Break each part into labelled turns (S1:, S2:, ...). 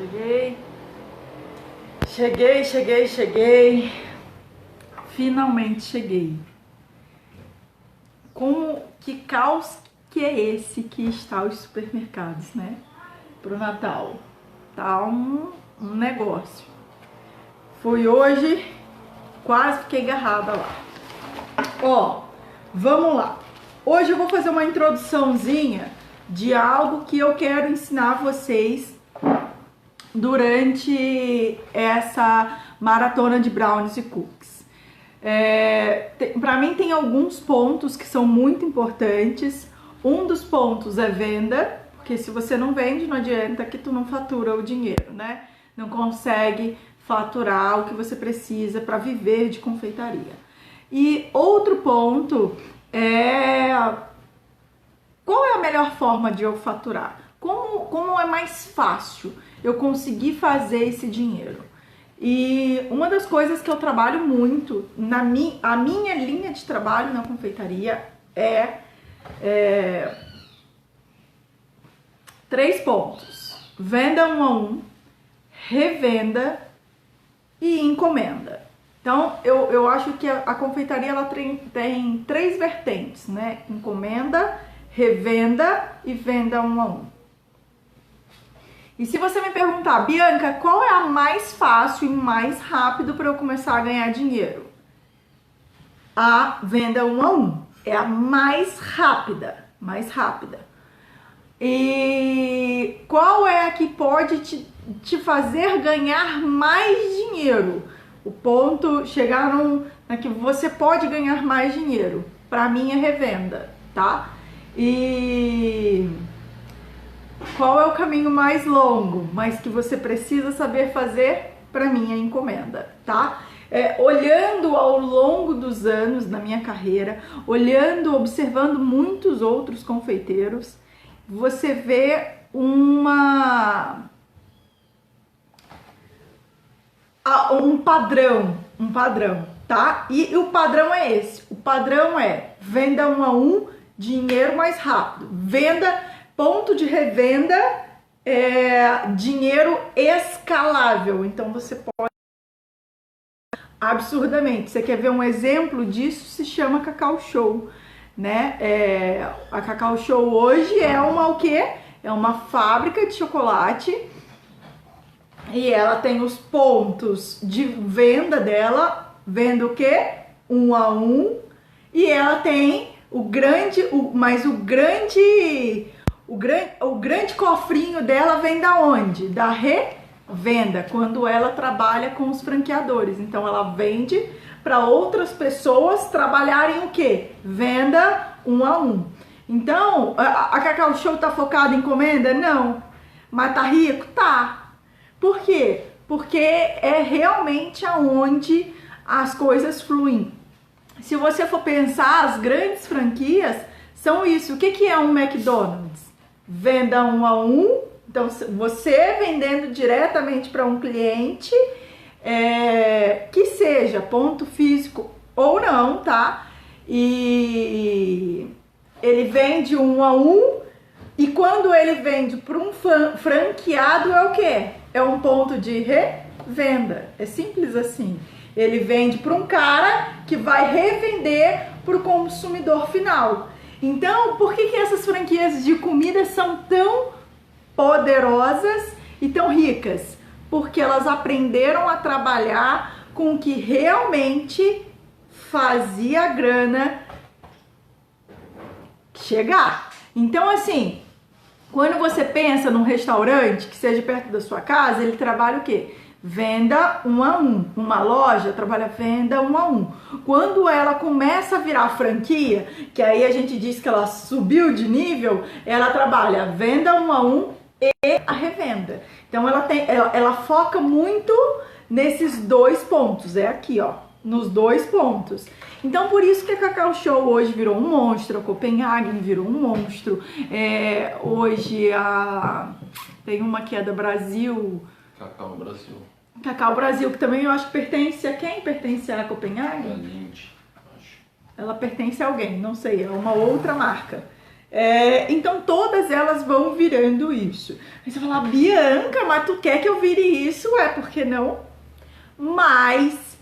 S1: Cheguei. Finalmente cheguei. Que caos que é esse que está os supermercados, né? Pro Natal. Tá um negócio. Fui hoje, quase fiquei agarrada lá. Ó, vamos lá. Hoje eu vou fazer uma introduçãozinha de algo que eu quero ensinar vocês durante essa maratona de brownies e cookies. Para mim tem alguns pontos que são muito importantes. Um dos pontos é venda, porque se você não vende, não adianta que tu não fatura o dinheiro, né? Não consegue faturar o que você precisa para viver de confeitaria. E outro ponto é qual é a melhor forma de eu faturar? Como é mais fácil eu conseguir fazer esse dinheiro? E uma das coisas que eu trabalho muito, a minha linha de trabalho na confeitaria é 3 pontos: venda 1 a 1, revenda e encomenda. Então eu acho que a confeitaria ela tem 3 vertentes, né? Encomenda, revenda e venda 1 a 1. E se você me perguntar, Bianca, qual é a mais fácil e mais rápido para eu começar a ganhar dinheiro? A venda 1 a 1 é a mais rápida. E qual é a que pode te fazer ganhar mais dinheiro? O ponto, chegar na que você pode ganhar mais dinheiro. Para mim é revenda, tá? E qual é o caminho mais longo, mas que você precisa saber fazer? Para mim é encomenda, tá? Olhando ao longo dos anos da minha carreira, observando muitos outros confeiteiros, você vê um padrão, tá? E o padrão é esse. O padrão é venda 1 a 1, dinheiro mais rápido. Ponto de revenda, dinheiro escalável. Então você pode absurdamente. Você quer ver um exemplo disso? Se chama Cacau Show, né? A Cacau Show hoje é o quê? É uma fábrica de chocolate. E ela tem os pontos de venda dela, venda o quê? 1 a 1. E ela tem o grande cofrinho dela vem da onde? Da revenda, quando ela trabalha com os franqueadores. Então ela vende para outras pessoas trabalharem o quê? Venda 1 a 1. Então, a Cacau Show tá focada em encomenda? Não. Mas tá rico? Tá. Por quê? Porque é realmente aonde as coisas fluem. Se você for pensar, as grandes franquias são isso. O que é um McDonald's? Venda 1 a 1. Então, você vendendo diretamente para um cliente, que seja ponto físico ou não, tá? E ele vende 1 a 1. E quando ele vende para um franqueado, é o quê? É um ponto de revenda. É simples assim. Ele vende para um cara que vai revender para o consumidor final. Então, por que essas franquias de comida são tão poderosas e tão ricas? Porque elas aprenderam a trabalhar com o que realmente fazia a grana chegar. Então, assim, quando você pensa num restaurante que seja perto da sua casa, ele trabalha o quê? Venda 1 a 1. Uma loja trabalha venda 1 a 1. Quando ela começa a virar franquia, que aí a gente diz que ela subiu de nível, ela trabalha venda 1 a 1 e a revenda. Então ela foca muito nesses 2 pontos. É aqui, ó, nos 2 pontos. Então por isso que a Cacau Show hoje virou um monstro, a Copenhagen virou um monstro. Hoje tem uma que é da Brasil. Cacau Brasil, que também eu acho que pertence a quem? Pertence a Copenhagen?
S2: A Lindt, acho.
S1: Ela pertence a alguém, não sei, é uma outra marca. Então todas elas vão virando isso. Aí você fala, Bianca, mas tu quer que eu vire isso? Por que não? Mas,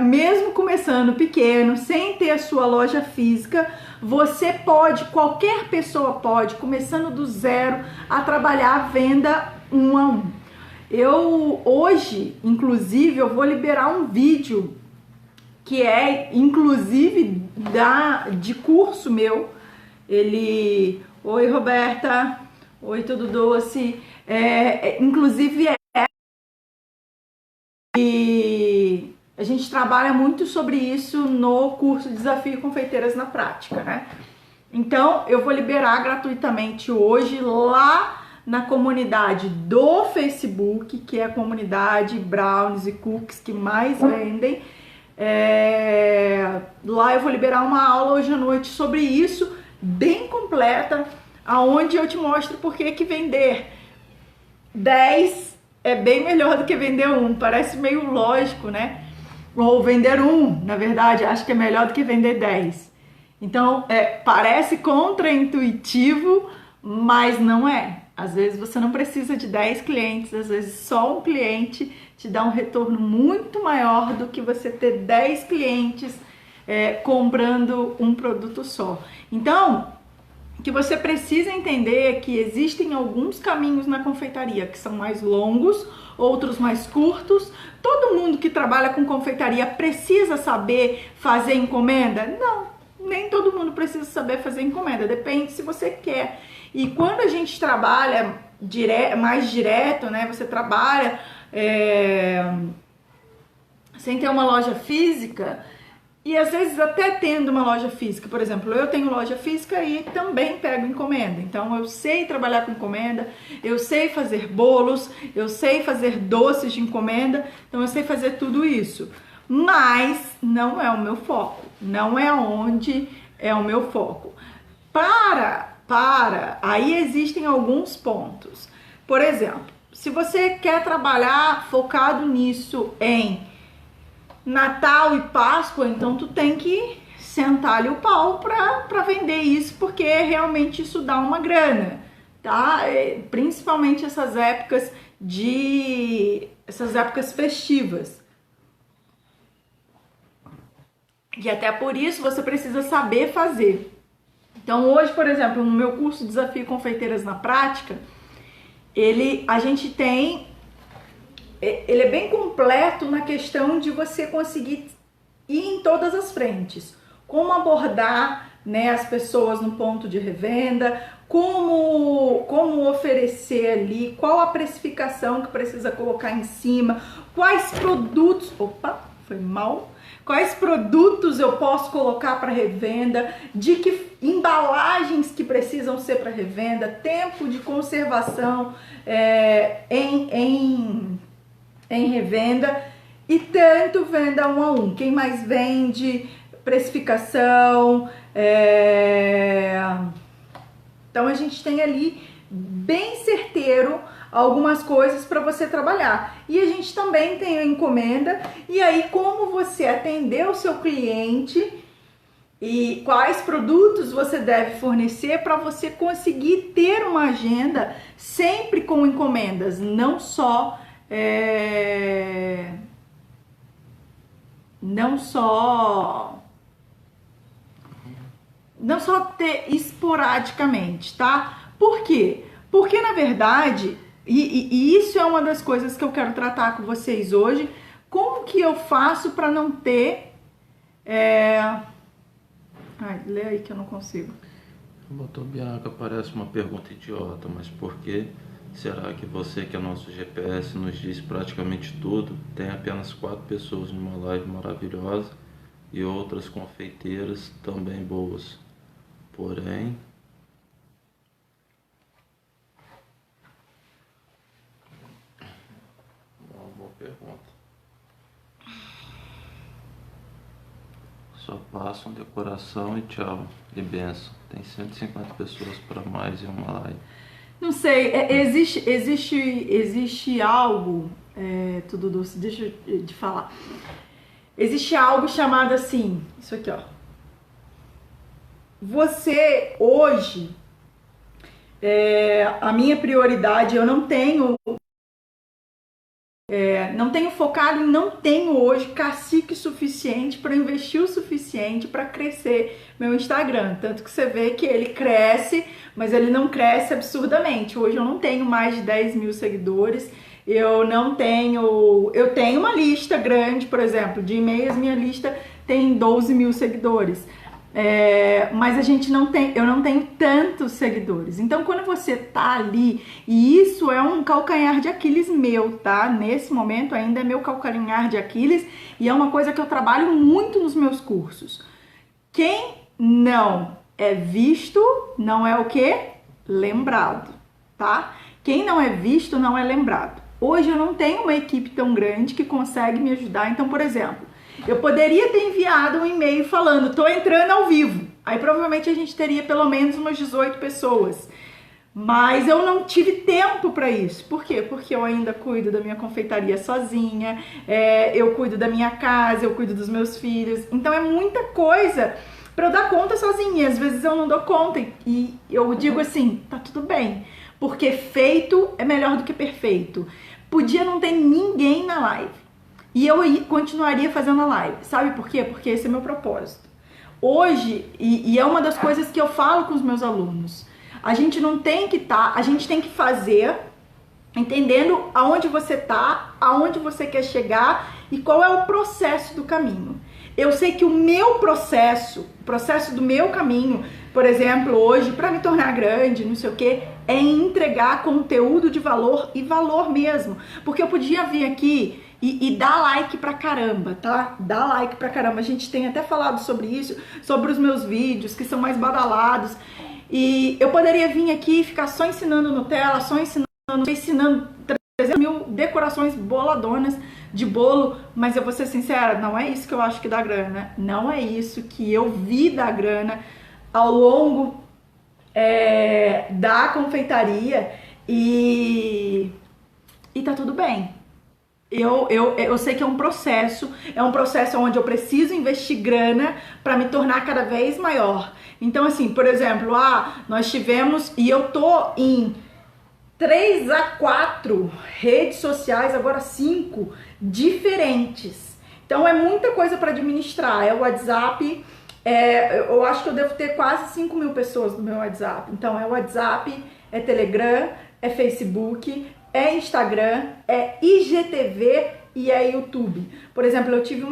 S1: mesmo começando pequeno, sem ter a sua loja física, você pode, qualquer pessoa pode, começando do zero, a trabalhar a venda 1 a 1. Eu hoje, inclusive, eu vou liberar um vídeo que é, inclusive, de curso meu. Oi, Roberta. Oi, tudo doce. Inclusive, e a gente trabalha muito sobre isso no curso Desafio Confeiteiras na Prática, né? Então, eu vou liberar gratuitamente hoje lá na comunidade do Facebook, que é a comunidade Brownies e Cookies que mais vendem. Lá eu vou liberar uma aula hoje à noite sobre isso, bem completa, aonde eu te mostro por que vender 10 é bem melhor do que vender 1. Parece meio lógico, né? Ou vender 1, na verdade, acho que é melhor do que vender 10. Então, parece contraintuitivo, mas não é. Às vezes você não precisa de 10 clientes, às vezes só um cliente te dá um retorno muito maior do que você ter 10 clientes comprando um produto só. Então, o que você precisa entender é que existem alguns caminhos na confeitaria que são mais longos, outros mais curtos. Todo mundo que trabalha com confeitaria precisa saber fazer encomenda? Não, nem todo mundo precisa saber fazer encomenda, depende se você quer. E quando a gente trabalha mais direto, né, você trabalha sem ter uma loja física, e às vezes até tendo uma loja física, por exemplo, eu tenho loja física e também pego encomenda. Então eu sei trabalhar com encomenda, eu sei fazer bolos, eu sei fazer doces de encomenda, então eu sei fazer tudo isso. Mas não é o meu foco, não é onde é o meu foco. Aí existem alguns pontos. Por exemplo, se você quer trabalhar focado nisso em Natal e Páscoa, então tu tem que sentar ali o pau para vender isso, porque realmente isso dá uma grana, tá? Principalmente essas épocas festivas. E até por isso você precisa saber fazer. Então hoje, por exemplo, no meu curso Desafio Confeiteiras na Prática, ele é bem completo na questão de você conseguir ir em todas as frentes. Como abordar, né, as pessoas no ponto de revenda, como oferecer ali, qual a precificação que precisa colocar em cima, quais produtos... Opa, foi mal... Quais produtos eu posso colocar para revenda, de que embalagens que precisam ser para revenda, tempo de conservação em revenda, e tanto venda 1 a 1. Quem mais vende, precificação. Então a gente tem ali bem certeiro algumas coisas para você trabalhar. E a gente também tem a encomenda, e aí como você atender o seu cliente e quais produtos você deve fornecer para você conseguir ter uma agenda sempre com encomendas, não só ter esporadicamente, tá? Por quê? Porque na verdade, e isso é uma das coisas que eu quero tratar com vocês hoje, como que eu faço para não ter... Ai, lê aí que eu não consigo.
S2: Botou Bianca, parece uma pergunta idiota, mas por que será que você, que é nosso GPS, nos diz praticamente tudo, tem apenas 4 pessoas numa live maravilhosa e outras confeiteiras também boas? Porém... Uma boa pergunta. Só passam decoração e tchau, e benção. Tem 150 pessoas para mais em uma live.
S1: Não sei, existe algo, tudo doce, deixa eu te falar. Existe algo chamado assim, isso aqui, ó. você hoje, a minha prioridade, eu não tenho focado em, não tenho hoje cacique suficiente para investir o suficiente para crescer meu Instagram. Tanto que você vê que ele cresce, mas ele não cresce absurdamente. Hoje eu não tenho mais de 10 mil seguidores. Eu tenho uma lista grande, por exemplo, de e-mails, minha lista tem 12 mil seguidores. Mas eu não tenho tantos seguidores. Então, quando você tá ali, e isso é um calcanhar de Aquiles meu, tá? Nesse momento ainda é meu calcanhar de Aquiles e é uma coisa que eu trabalho muito nos meus cursos. Quem não é visto não é o quê? Lembrado, tá? Quem não é visto não é lembrado. Hoje eu não tenho uma equipe tão grande que consegue me ajudar. Então, por exemplo, eu poderia ter enviado um e-mail falando, tô entrando ao vivo. Aí provavelmente a gente teria pelo menos umas 18 pessoas. Mas eu não tive tempo para isso. Por quê? Porque eu ainda cuido da minha confeitaria sozinha, eu cuido da minha casa, eu cuido dos meus filhos. Então é muita coisa para eu dar conta sozinha. Às vezes eu não dou conta e eu digo assim, tá tudo bem. Porque feito é melhor do que perfeito. Podia não ter ninguém na live. E eu continuaria fazendo a live. Sabe por quê? Porque esse é meu propósito. Hoje, e é uma das coisas que eu falo com os meus alunos, a gente não tem que a gente tem que fazer entendendo aonde você tá, aonde você quer chegar e qual é o processo do caminho. Eu sei que o meu processo, o processo do meu caminho, por exemplo, hoje, para me tornar grande, não sei o que, é entregar conteúdo de valor e valor mesmo. Porque eu podia vir aqui e dar like pra caramba, tá? Dá like pra caramba. A gente tem até falado sobre isso, sobre os meus vídeos, que são mais badalados. E eu poderia vir aqui e ficar só ensinando Nutella, só ensinando 300 mil decorações boladonas de bolo, mas eu vou ser sincera, não é isso que eu acho que dá grana. Não é isso que eu vi dar grana ao longo da confeitaria e tá tudo bem. Eu sei que é um processo onde eu preciso investir grana para me tornar cada vez maior. Então, assim, por exemplo, nós tivemos, e eu tô em 3 a 4 redes sociais, agora 5 diferentes. Então é muita coisa para administrar. É o WhatsApp, eu acho que eu devo ter quase 5 mil pessoas no meu WhatsApp. Então é WhatsApp, é Telegram, é Facebook, é Instagram, é IGTV e é YouTube. Por exemplo, eu tive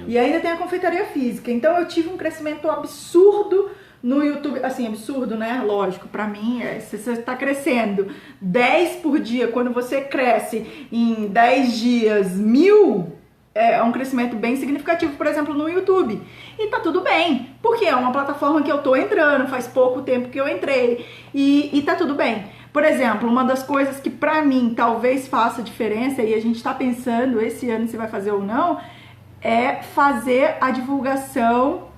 S1: e ainda tem a confeitaria física. Então eu tive um crescimento absurdo no YouTube, assim, absurdo, né? Lógico, pra mim, se você tá crescendo 10 por dia, quando você cresce em 10 dias 1000, é um crescimento bem significativo, por exemplo, no YouTube. E tá tudo bem, porque é uma plataforma que eu tô entrando, faz pouco tempo que eu entrei, e tá tudo bem. Por exemplo, uma das coisas que pra mim talvez faça diferença, e a gente tá pensando esse ano se vai fazer ou não, é fazer a divulgação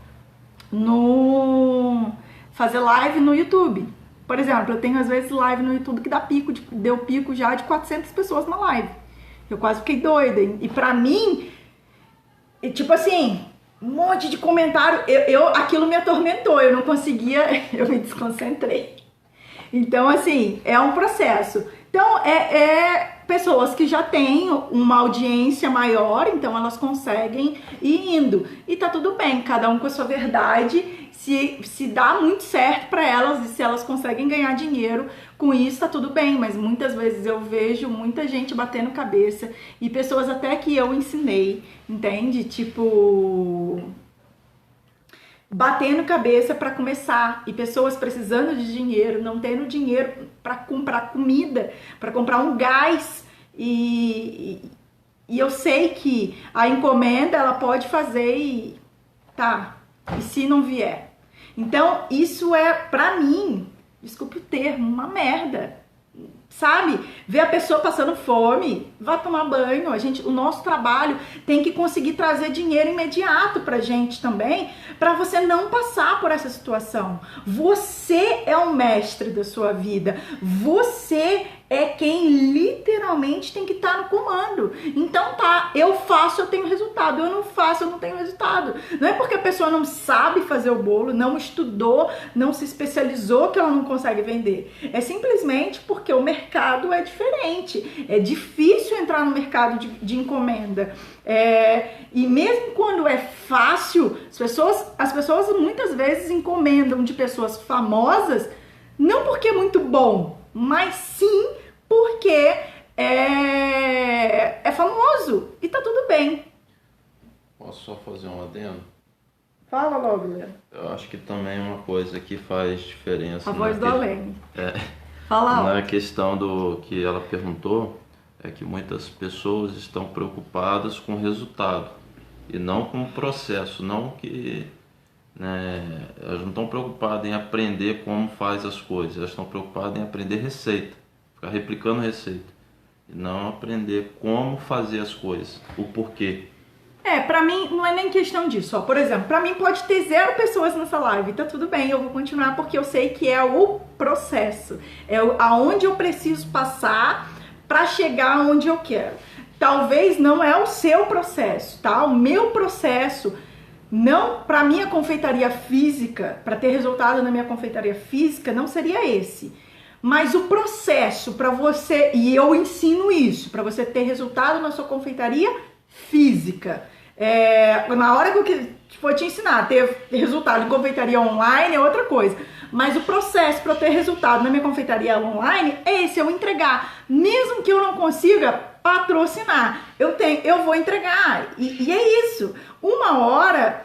S1: fazer live no YouTube. Por exemplo, eu tenho às vezes live no YouTube que deu pico já de 400 pessoas na live. Eu quase fiquei doida. E pra mim, tipo assim, um monte de comentário, aquilo me atormentou, eu não conseguia, eu me desconcentrei. Então, assim, é um processo. Então, pessoas que já têm uma audiência maior, então elas conseguem ir indo. E tá tudo bem, cada um com a sua verdade. Se dá muito certo para elas e se elas conseguem ganhar dinheiro com isso, tá tudo bem. Mas muitas vezes eu vejo muita gente batendo cabeça e pessoas até que eu ensinei, entende? Tipo, batendo cabeça para começar e pessoas precisando de dinheiro, não tendo dinheiro para comprar comida, para comprar um gás e eu sei que a encomenda ela pode fazer e se não vier. Então isso é pra mim, desculpe o termo, uma merda. Sabe? Ver a pessoa passando fome, vá tomar banho. O nosso trabalho tem que conseguir trazer dinheiro imediato pra gente também, pra você não passar por essa situação. Você é o mestre da sua vida. Você é quem literalmente tem que estar no comando. Então tá, eu faço, eu tenho resultado, eu não faço, eu não tenho resultado. Não é porque a pessoa não sabe fazer o bolo, não estudou, não se especializou que ela não consegue vender. É simplesmente porque o mercado é diferente. É difícil entrar no mercado de encomenda. E mesmo quando é fácil, as pessoas muitas vezes encomendam de pessoas famosas, não porque é muito bom, mas sim porque é famoso e tá tudo bem.
S2: Posso só fazer um adendo?
S1: Fala logo, Leandro.
S2: Eu acho que também uma coisa que faz diferença.
S1: A voz do além.
S2: É,
S1: Fala.
S2: na questão do que ela perguntou, é que muitas pessoas estão preocupadas com o resultado e não com o processo, não que, né, elas não estão preocupadas em aprender como faz as coisas, elas estão preocupadas em aprender receita, ficar replicando receita e não aprender como fazer as coisas, o porquê.
S1: Pra mim não é nem questão disso, ó. Por exemplo, pra mim pode ter 0 pessoas nessa live, tá tudo bem, eu vou continuar porque eu sei que é o processo, aonde eu preciso passar para chegar onde eu quero. Talvez não é o seu processo, tá? O meu processo, não para minha confeitaria física, para ter resultado na minha confeitaria física, não seria esse. Mas o processo para você, e eu ensino isso, para você ter resultado na sua confeitaria física. Na hora que eu for te ensinar a ter resultado em confeitaria online é outra coisa. Mas o processo para eu ter resultado na minha confeitaria online é esse, eu entregar. Mesmo que eu não consiga patrocinar, eu vou entregar. E é isso. Uma hora,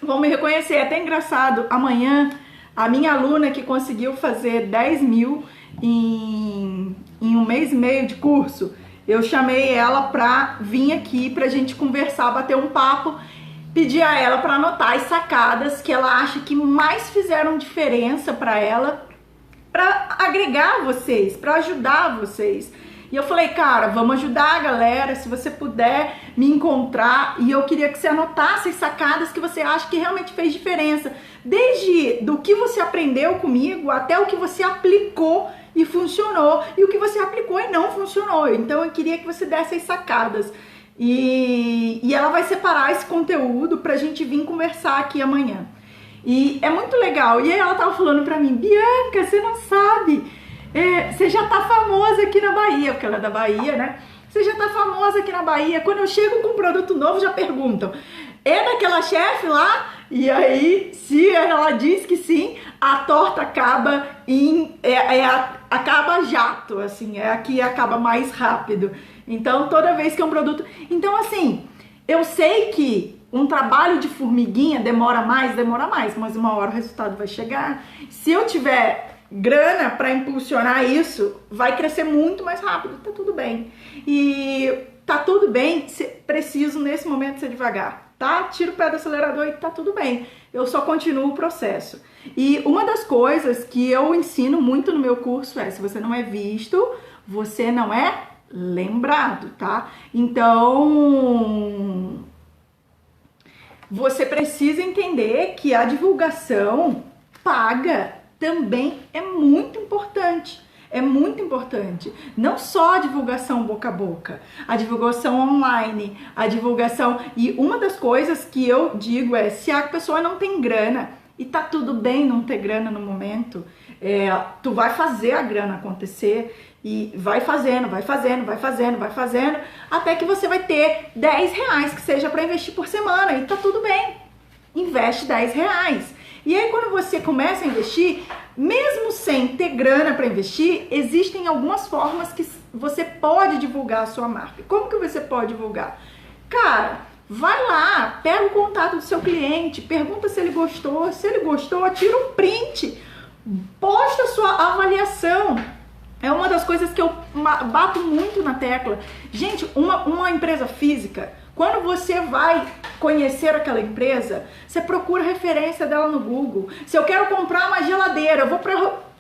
S1: vão me reconhecer, é até engraçado. Amanhã, a minha aluna que conseguiu fazer 10 mil em 1 mês e meio de curso, eu chamei ela pra vir aqui pra gente conversar, bater um papo, pedir a ela para anotar as sacadas que ela acha que mais fizeram diferença para ela, para agregar vocês, para ajudar vocês. E eu falei, cara, vamos ajudar a galera, se você puder me encontrar, e eu queria que você anotasse as sacadas que você acha que realmente fez diferença, desde do que você aprendeu comigo até o que você aplicou e funcionou, e o que você aplicou e não funcionou. Então eu queria que você desse as sacadas. E ela vai separar esse conteúdo pra gente vir conversar aqui amanhã. E é muito legal. E aí ela tava falando pra mim, Bianca, você não sabe, você já tá famosa aqui na Bahia, porque ela é da Bahia, né? Você já tá famosa aqui na Bahia. Quando eu chego com um produto novo, já perguntam, é daquela chefe lá? E aí, se ela diz que sim, a torta acaba acaba jato, assim, é a que acaba mais rápido. Então, toda vez que é um produto... Então, assim, eu sei que um trabalho de formiguinha demora mais, mas uma hora o resultado vai chegar. Se eu tiver grana para impulsionar isso, vai crescer muito mais rápido, tá tudo bem. E tá tudo bem, preciso nesse momento ser devagar, tá? Tira o pé do acelerador e tá tudo bem. Eu só continuo o processo. E uma das coisas que eu ensino muito no meu curso é, se você não é visto, você não é lembrado, tá? Então, você precisa entender que a divulgação paga também é muito importante. É muito importante. Não só a divulgação boca a boca, a divulgação online, a divulgação... E uma das coisas que eu digo é, se a pessoa não tem grana, e tá tudo bem não ter grana no momento, tu vai fazer a grana acontecer e vai fazendo, até que você vai ter 10 reais que seja para investir por semana e tá tudo bem. Investe 10 reais. E aí quando você começa a investir, mesmo sem ter grana para investir, existem algumas formas que você pode divulgar a sua marca. Como que você pode divulgar? Cara, vai lá, pega o contato do seu cliente, pergunta se ele gostou, tira um print, posta a sua avaliação. É uma das coisas que eu bato muito na tecla. Gente, uma empresa física, quando você vai conhecer aquela empresa, você procura referência dela no Google. Se eu quero comprar uma geladeira, eu vou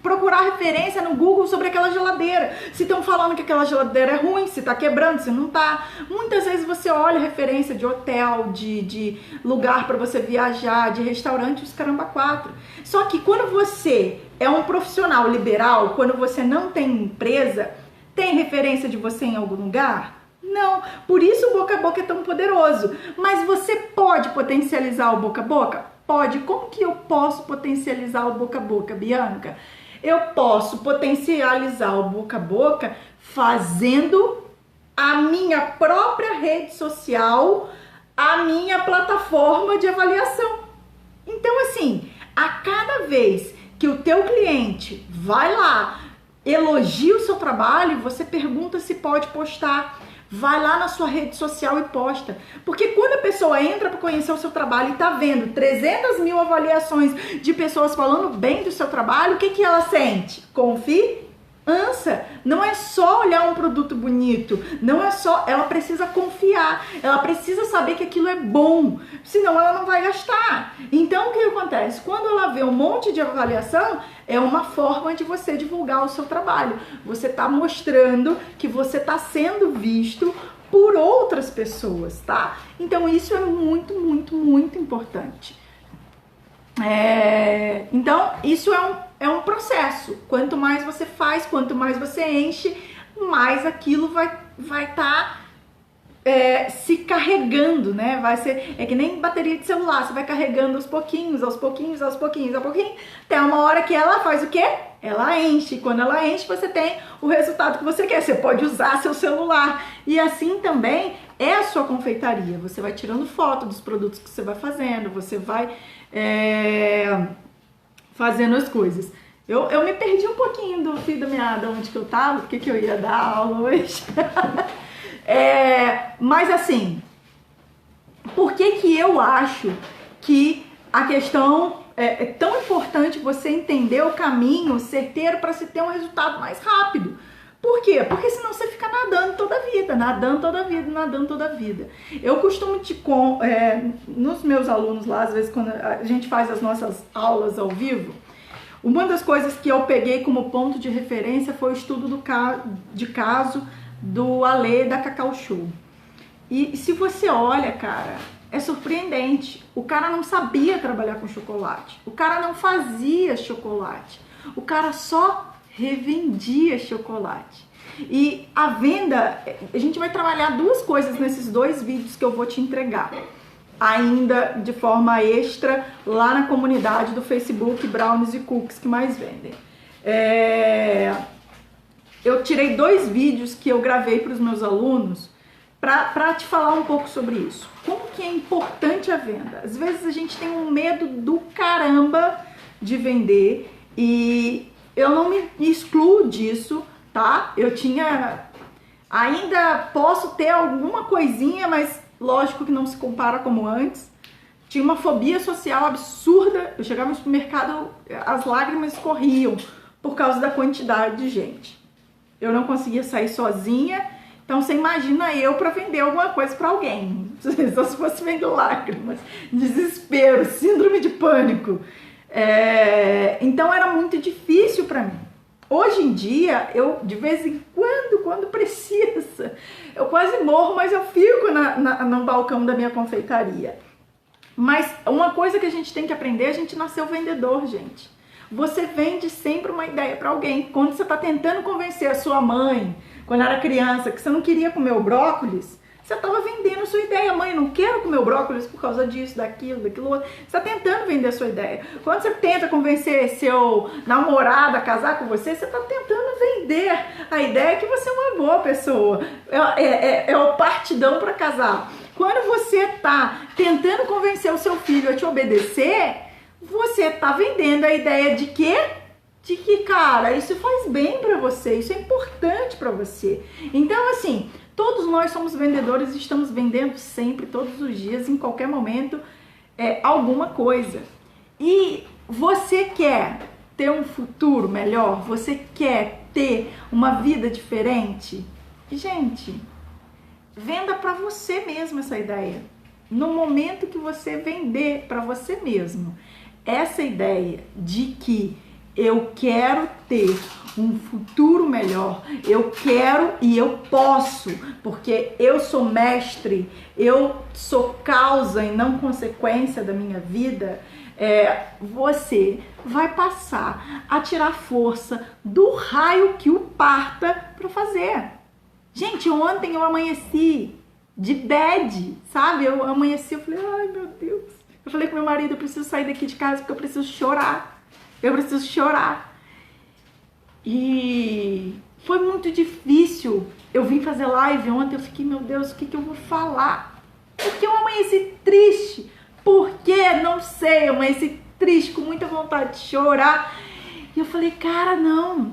S1: procurar referência no Google sobre aquela geladeira. Se estão falando que aquela geladeira é ruim, se tá quebrando, se não tá. Muitas vezes você olha referência de hotel, de lugar para você viajar, de restaurante, os caramba quatro. Só que quando você é um profissional liberal, quando você não tem empresa, Tem referência de você em algum lugar? Não. Por isso o boca a boca é tão poderoso. Mas você pode potencializar o boca a boca? Pode. Como que eu posso potencializar o boca a boca, Bianca? Eu posso potencializar o boca a boca fazendo a minha própria rede social, a minha plataforma de avaliação. Então, assim, a cada vez que o teu cliente vai lá, elogia o seu trabalho, você pergunta se pode postar. Vai lá na sua rede social e posta. Porque quando a pessoa entra para conhecer o seu trabalho e tá vendo 300 mil avaliações de pessoas falando bem do seu trabalho, o que que ela sente? Confiança. Não é só olhar um produto bonito, não é só, ela precisa confiar, ela precisa saber que aquilo é bom, senão ela não vai gastar. Então o que acontece? Quando ela vê um monte de avaliação, é uma forma de você divulgar o seu trabalho. Você está mostrando que você está sendo visto por outras pessoas, tá? Então isso é muito, muito, muito importante. Então isso é um processo. Quanto mais você faz, quanto mais você enche, mais aquilo vai estar se carregando, né? Vai ser, é que nem bateria de celular, você vai carregando aos pouquinhos, até uma hora que ela faz o quê? Ela enche. Quando ela enche, você tem o resultado que você quer. Você pode usar seu celular. E assim também é a sua confeitaria. Você vai tirando foto dos produtos que você vai fazendo, você vai fazendo as coisas. Eu me perdi um pouquinho do fio da meada, onde que eu tava, porque que eu ia dar aula hoje. Mas assim, por que eu acho que a questão é tão importante você entender o caminho certeiro para se ter um resultado mais rápido? Por quê? Porque senão você fica nadando toda a vida. Eu costumo nos meus alunos lá, às vezes quando a gente faz as nossas aulas ao vivo, uma das coisas que eu peguei como ponto de referência foi o estudo de caso do Ale da Cacau Show. E se você olha, cara, é surpreendente. O cara não sabia trabalhar com chocolate. O cara não fazia chocolate. O cara só revendia chocolate. E a venda, a gente vai trabalhar duas coisas nesses 2 vídeos que eu vou te entregar. Ainda de forma extra lá na comunidade do Facebook Brownies e Cookies que mais vendem. Eu tirei 2 vídeos que eu gravei para os meus alunos para te falar um pouco sobre isso. Como que é importante a venda? Às vezes a gente tem um medo do caramba de vender e eu não me excluo disso, tá? Ainda posso ter alguma coisinha, mas lógico que não se compara como antes. Tinha uma fobia social absurda. Eu chegava no supermercado, as lágrimas corriam por causa da quantidade de gente. Eu não conseguia sair sozinha, então você imagina eu para vender alguma coisa para alguém. Só se fosse vender lágrimas, desespero, síndrome de pânico. Então era muito difícil para mim. Hoje em dia, eu de vez em quando precisa, eu quase morro, mas eu fico no balcão da minha confeitaria. Mas uma coisa que a gente tem que aprender, a gente nasceu vendedor, gente. Você vende sempre uma ideia para alguém. Quando você está tentando convencer a sua mãe, quando era criança, que você não queria comer o brócolis, você estava vendendo a sua ideia. Mãe, não quero comer o brócolis por causa disso, daquilo outro. Você está tentando vender a sua ideia. Quando você tenta convencer seu namorado a casar com você, você está tentando vender a ideia que você é uma boa pessoa. É o partidão para casar. Quando você está tentando convencer o seu filho a te obedecer, você está vendendo a ideia de quê? De que, cara, isso faz bem para você, isso é importante para você. Então, assim, todos nós somos vendedores e estamos vendendo sempre, todos os dias, em qualquer momento, alguma coisa. E você quer ter um futuro melhor? Você quer ter uma vida diferente? Gente, venda para você mesmo essa ideia. No momento que você vender para você mesmo essa ideia de que eu quero ter um futuro melhor, eu quero e eu posso, porque eu sou mestre, eu sou causa e não consequência da minha vida, você vai passar a tirar força do raio que o parta para fazer. Gente, ontem eu amanheci de bad, sabe? Eu amanheci, eu falei, ai meu Deus. Eu falei com meu marido, eu preciso sair daqui de casa porque eu preciso chorar. Eu preciso chorar. E foi muito difícil. Eu vim fazer live ontem, eu fiquei, meu Deus, o que eu vou falar? Porque eu amanheci triste. Por quê? Não sei, eu amanheci triste, com muita vontade de chorar. E eu falei, cara, não.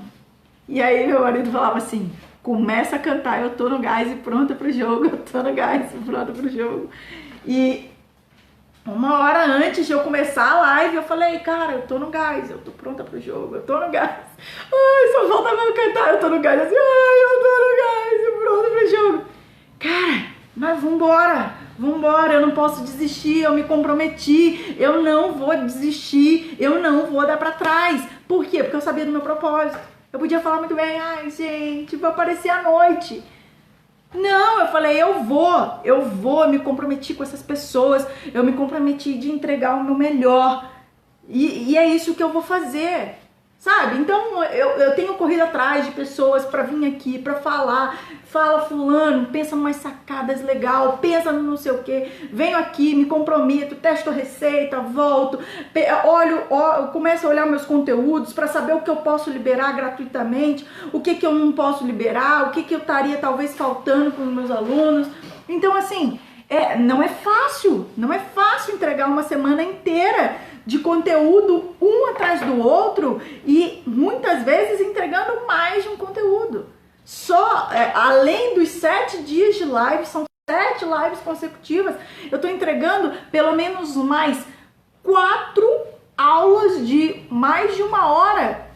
S1: E aí meu marido falava assim, começa a cantar, eu tô no gás e pronta pro jogo, eu tô no gás e pronta pro jogo. E uma hora antes de eu começar a live, eu falei, cara, eu tô no gás, eu tô pronta pro jogo, eu tô no gás. Ai, só falta eu cantar, eu tô no gás, assim, ai, eu tô no gás e pronta pro jogo. Cara, mas vambora, eu não posso desistir, eu me comprometi, eu não vou desistir, eu não vou dar pra trás. Por quê? Porque eu sabia do meu propósito. Eu podia falar muito bem, ai gente, vou aparecer à noite. Não, eu falei, eu vou, me comprometi com essas pessoas, eu me comprometi de entregar o meu melhor. E é isso que eu vou fazer. Sabe? Então eu tenho corrido atrás de pessoas para vir aqui, para falar. Fala fulano, pensa em umas sacadas legal, pensa no não sei o que. Venho aqui, me comprometo, testo a receita, volto, olho, começo a olhar meus conteúdos para saber o que eu posso liberar gratuitamente, o que eu não posso liberar, o que eu estaria talvez faltando para os meus alunos. Então assim, não é fácil entregar uma semana inteira de conteúdo um atrás do outro e muitas vezes entregando mais de um conteúdo. Só, além dos 7 dias de live, são 7 lives consecutivas, eu estou entregando pelo menos mais 4 aulas de mais de 1 hora,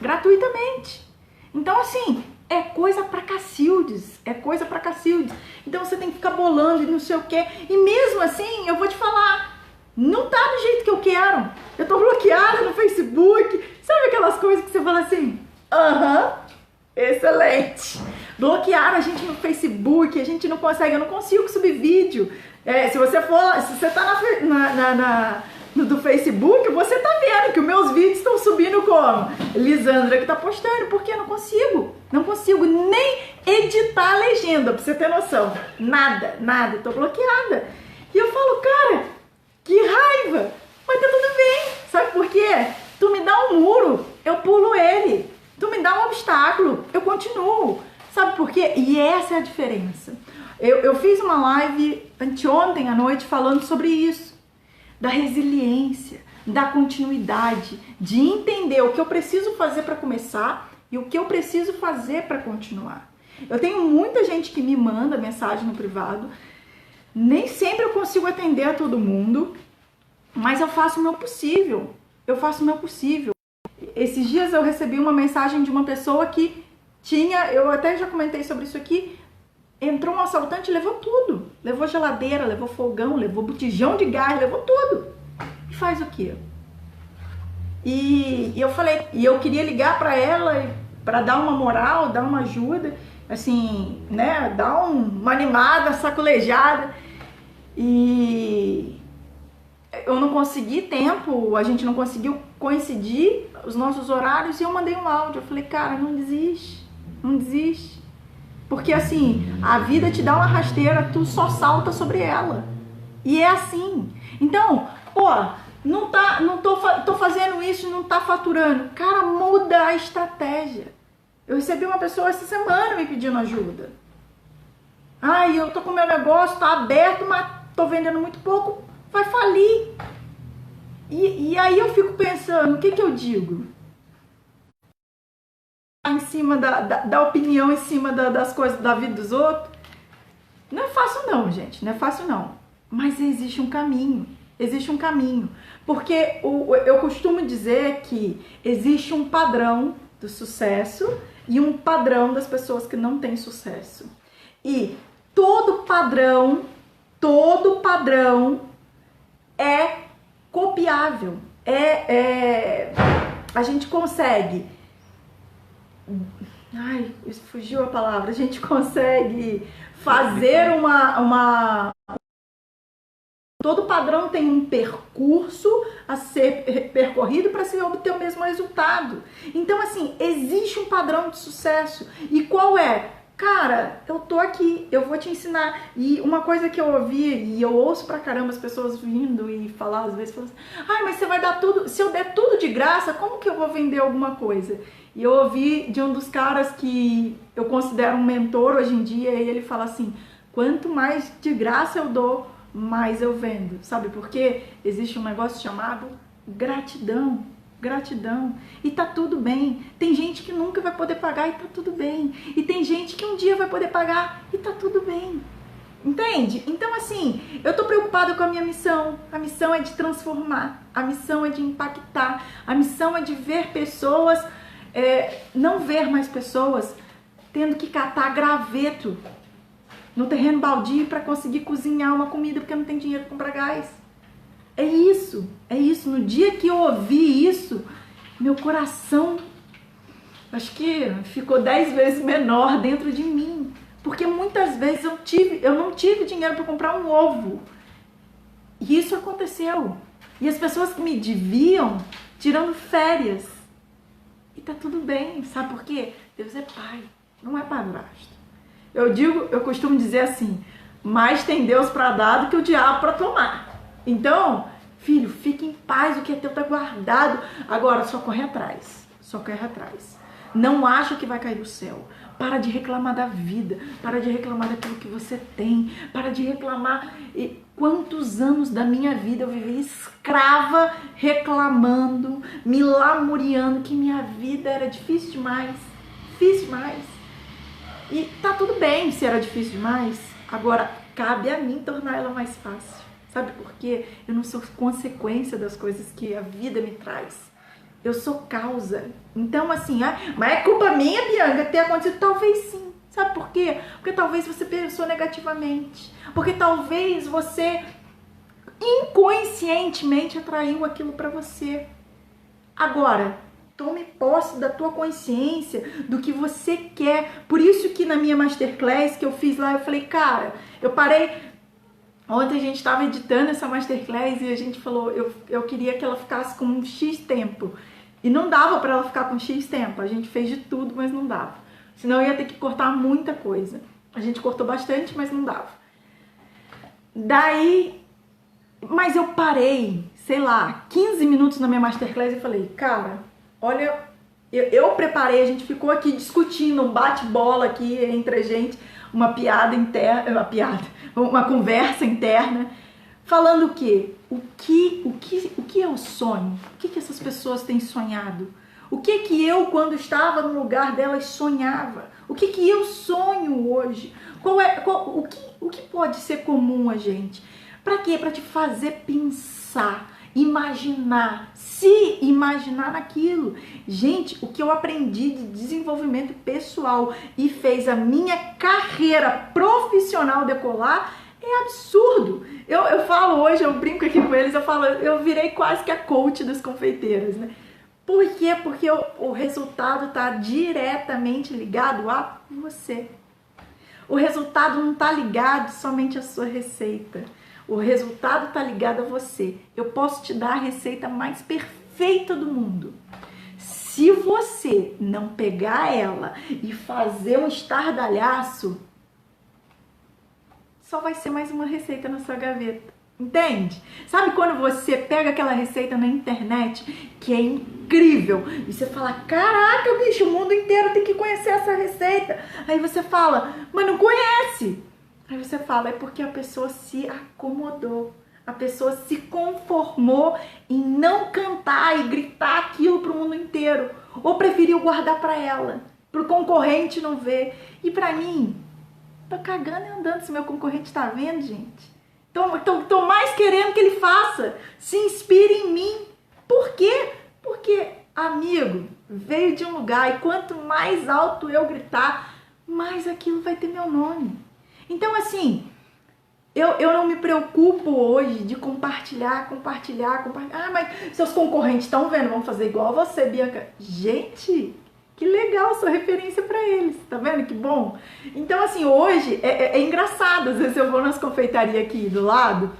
S1: gratuitamente. Então assim, é coisa pra cacildes, Então você tem que ficar bolando e não sei o que, e mesmo assim, eu vou te falar, não tá do jeito que eu quero. Eu tô bloqueada no Facebook. Sabe aquelas coisas que você fala assim? Excelente. Bloquearam a gente no Facebook, a gente não consegue, eu não consigo subir vídeo. Se você tá no Facebook, você tá vendo que os meus vídeos estão subindo como? Lisandra que tá postando, porque eu não consigo nem editar a legenda, pra você ter noção. Nada, tô bloqueada. E eu falo, cara, que raiva! Mas tá tudo bem. Sabe por quê? Tu me dá um muro, eu pulo ele. Tu me dá um obstáculo, eu continuo. Sabe por quê? E essa é a diferença. Eu fiz uma live anteontem à noite falando sobre isso. Da resiliência, da continuidade, de entender o que eu preciso fazer para começar e o que eu preciso fazer para continuar. Eu tenho muita gente que me manda mensagem no privado. Nem sempre eu consigo atender a todo mundo, mas eu faço o meu possível. Esses dias eu recebi uma mensagem de uma pessoa que eu até já comentei sobre isso aqui, entrou um assaltante e levou tudo. Levou geladeira, levou fogão, levou botijão de gás, levou tudo. E faz o quê? E eu falei, e eu queria ligar para ela para dar uma moral, dar uma ajuda, assim, né, dar uma animada, sacolejada. E eu não consegui tempo, a gente não conseguiu coincidir os nossos horários e eu mandei um áudio. Eu falei, cara, não desiste. Porque assim, a vida te dá uma rasteira, tu só salta sobre ela. E é assim. Então, tô fazendo isso e não tá faturando. Cara, muda a estratégia. Eu recebi uma pessoa essa semana me pedindo ajuda. Ai, eu tô com meu negócio, tá aberto, mas tô vendendo muito pouco, vai falir. E aí eu fico pensando, o que eu digo? Em cima da opinião, em cima das coisas da vida dos outros. Não é fácil não, gente, não é fácil não. Mas existe um caminho, Porque eu costumo dizer que existe um padrão do sucesso e um padrão das pessoas que não têm sucesso. E todo padrão é copiável. A gente consegue. Ai, fugiu a palavra. A gente consegue fazer uma Todo padrão tem um percurso a ser percorrido para se obter o mesmo resultado. Então, assim, existe um padrão de sucesso. E qual é? Cara, eu tô aqui, eu vou te ensinar. E uma coisa que eu ouvi, e eu ouço pra caramba as pessoas vindo e falar, às vezes, falando assim, ai, mas você vai dar tudo, se eu der tudo de graça, como que eu vou vender alguma coisa? E eu ouvi de um dos caras que eu considero um mentor hoje em dia, e ele fala assim, quanto mais de graça eu dou, mais eu vendo. Sabe por quê? Existe um negócio chamado gratidão. Gratidão. E tá tudo bem. Tem gente que nunca vai poder pagar e tá tudo bem. E tem gente que um dia vai poder pagar e tá tudo bem. Entende? Então, assim, eu tô preocupada com a minha missão. A missão é de transformar. A missão é de impactar. A missão é de ver pessoas, não ver mais pessoas tendo que catar graveto no terreno baldio para conseguir cozinhar uma comida porque não tem dinheiro para comprar gás. É isso. No dia que eu ouvi isso, meu coração, acho que ficou 10 vezes menor dentro de mim. Porque muitas vezes eu não tive dinheiro para comprar um ovo. E isso aconteceu. E as pessoas que me deviam tirando férias. E tá tudo bem. Sabe por quê? Deus é pai, não é padrasto. Eu costumo dizer assim, mais tem Deus para dar do que o diabo para tomar. Então, filho, fique em paz, o que é teu tá guardado. Agora, só corre atrás. Não acha que vai cair do céu. Para de reclamar da vida. Para de reclamar daquilo que você tem. Para de reclamar. E quantos anos da minha vida eu vivi escrava, reclamando, me lamuriando que minha vida era difícil demais. E tá tudo bem se era difícil demais. Agora, cabe a mim tornar ela mais fácil. Sabe por quê? Eu não sou consequência das coisas que a vida me traz. Eu sou causa. Então, assim, mas é culpa minha, Bianca, ter acontecido? Talvez sim. Sabe por quê? Porque talvez você pensou negativamente. Porque talvez você inconscientemente atraiu aquilo pra você. Agora, tome posse da tua consciência, do que você quer. Por isso que na minha masterclass que eu fiz lá, eu falei, cara, eu parei... Ontem a gente estava editando essa masterclass e a gente falou, eu queria que ela ficasse com um X tempo. E não dava para ela ficar com X tempo. A gente fez de tudo, mas não dava. Senão eu ia ter que cortar muita coisa. A gente cortou bastante, mas não dava. Daí, mas eu parei, sei lá, 15 minutos na minha masterclass e falei, cara, olha, eu preparei, a gente ficou aqui discutindo, um bate-bola aqui entre a gente, uma piada interna, uma conversa interna, falando o quê? O que é o sonho? O que essas pessoas têm sonhado? O que eu, quando estava no lugar delas, sonhava? O que eu sonho hoje? O que pode ser comum a gente? Para quê? Para te fazer pensar, imaginar, se imaginar naquilo. Gente, o que eu aprendi de desenvolvimento pessoal e fez a minha carreira profissional decolar é absurdo. Eu falo hoje, eu brinco aqui com eles, eu virei quase que a coach das confeiteiras, né? Por quê? Porque o resultado está diretamente ligado a você. O resultado não está ligado somente à sua receita. O resultado está ligado a você. Eu posso te dar a receita mais perfeita do mundo. Se você não pegar ela e fazer um estardalhaço, só vai ser mais uma receita na sua gaveta. Entende? Sabe quando você pega aquela receita na internet que é incrível e você fala, caraca, bicho, o mundo inteiro tem que conhecer essa receita. Aí você fala, mas não conhece. Aí você fala, é porque a pessoa se acomodou. A pessoa se conformou em não cantar e gritar aquilo pro mundo inteiro. Ou preferiu guardar pra ela, pro concorrente não ver. E pra mim, tô cagando e andando se meu concorrente tá vendo, gente. Tô mais querendo que ele faça. Se inspire em mim. Por quê? Porque, amigo, veio de um lugar e quanto mais alto eu gritar, mais aquilo vai ter meu nome. Então, assim, eu não me preocupo hoje de compartilhar. Ah, mas seus concorrentes estão vendo, vão fazer igual a você, Bianca. Gente, que legal, sua referência para eles, tá vendo? Que bom. Então, assim, hoje é engraçado. Às vezes eu vou nas confeitarias aqui do lado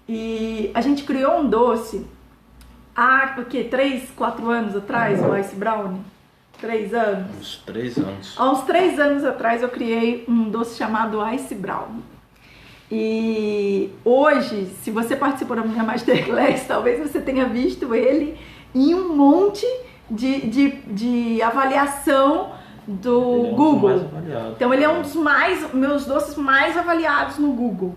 S1: E a gente criou um doce há, o quê? 3, 4 anos atrás, o Ice Brownie? 3 anos?
S2: Uns 3 anos.
S1: Há uns 3 anos atrás eu criei um doce chamado Ice Brownie. E hoje, se você participou da minha Masterclass, talvez você tenha visto ele em um monte de avaliação do Google. Então ele é um dos meus doces mais avaliados no Google.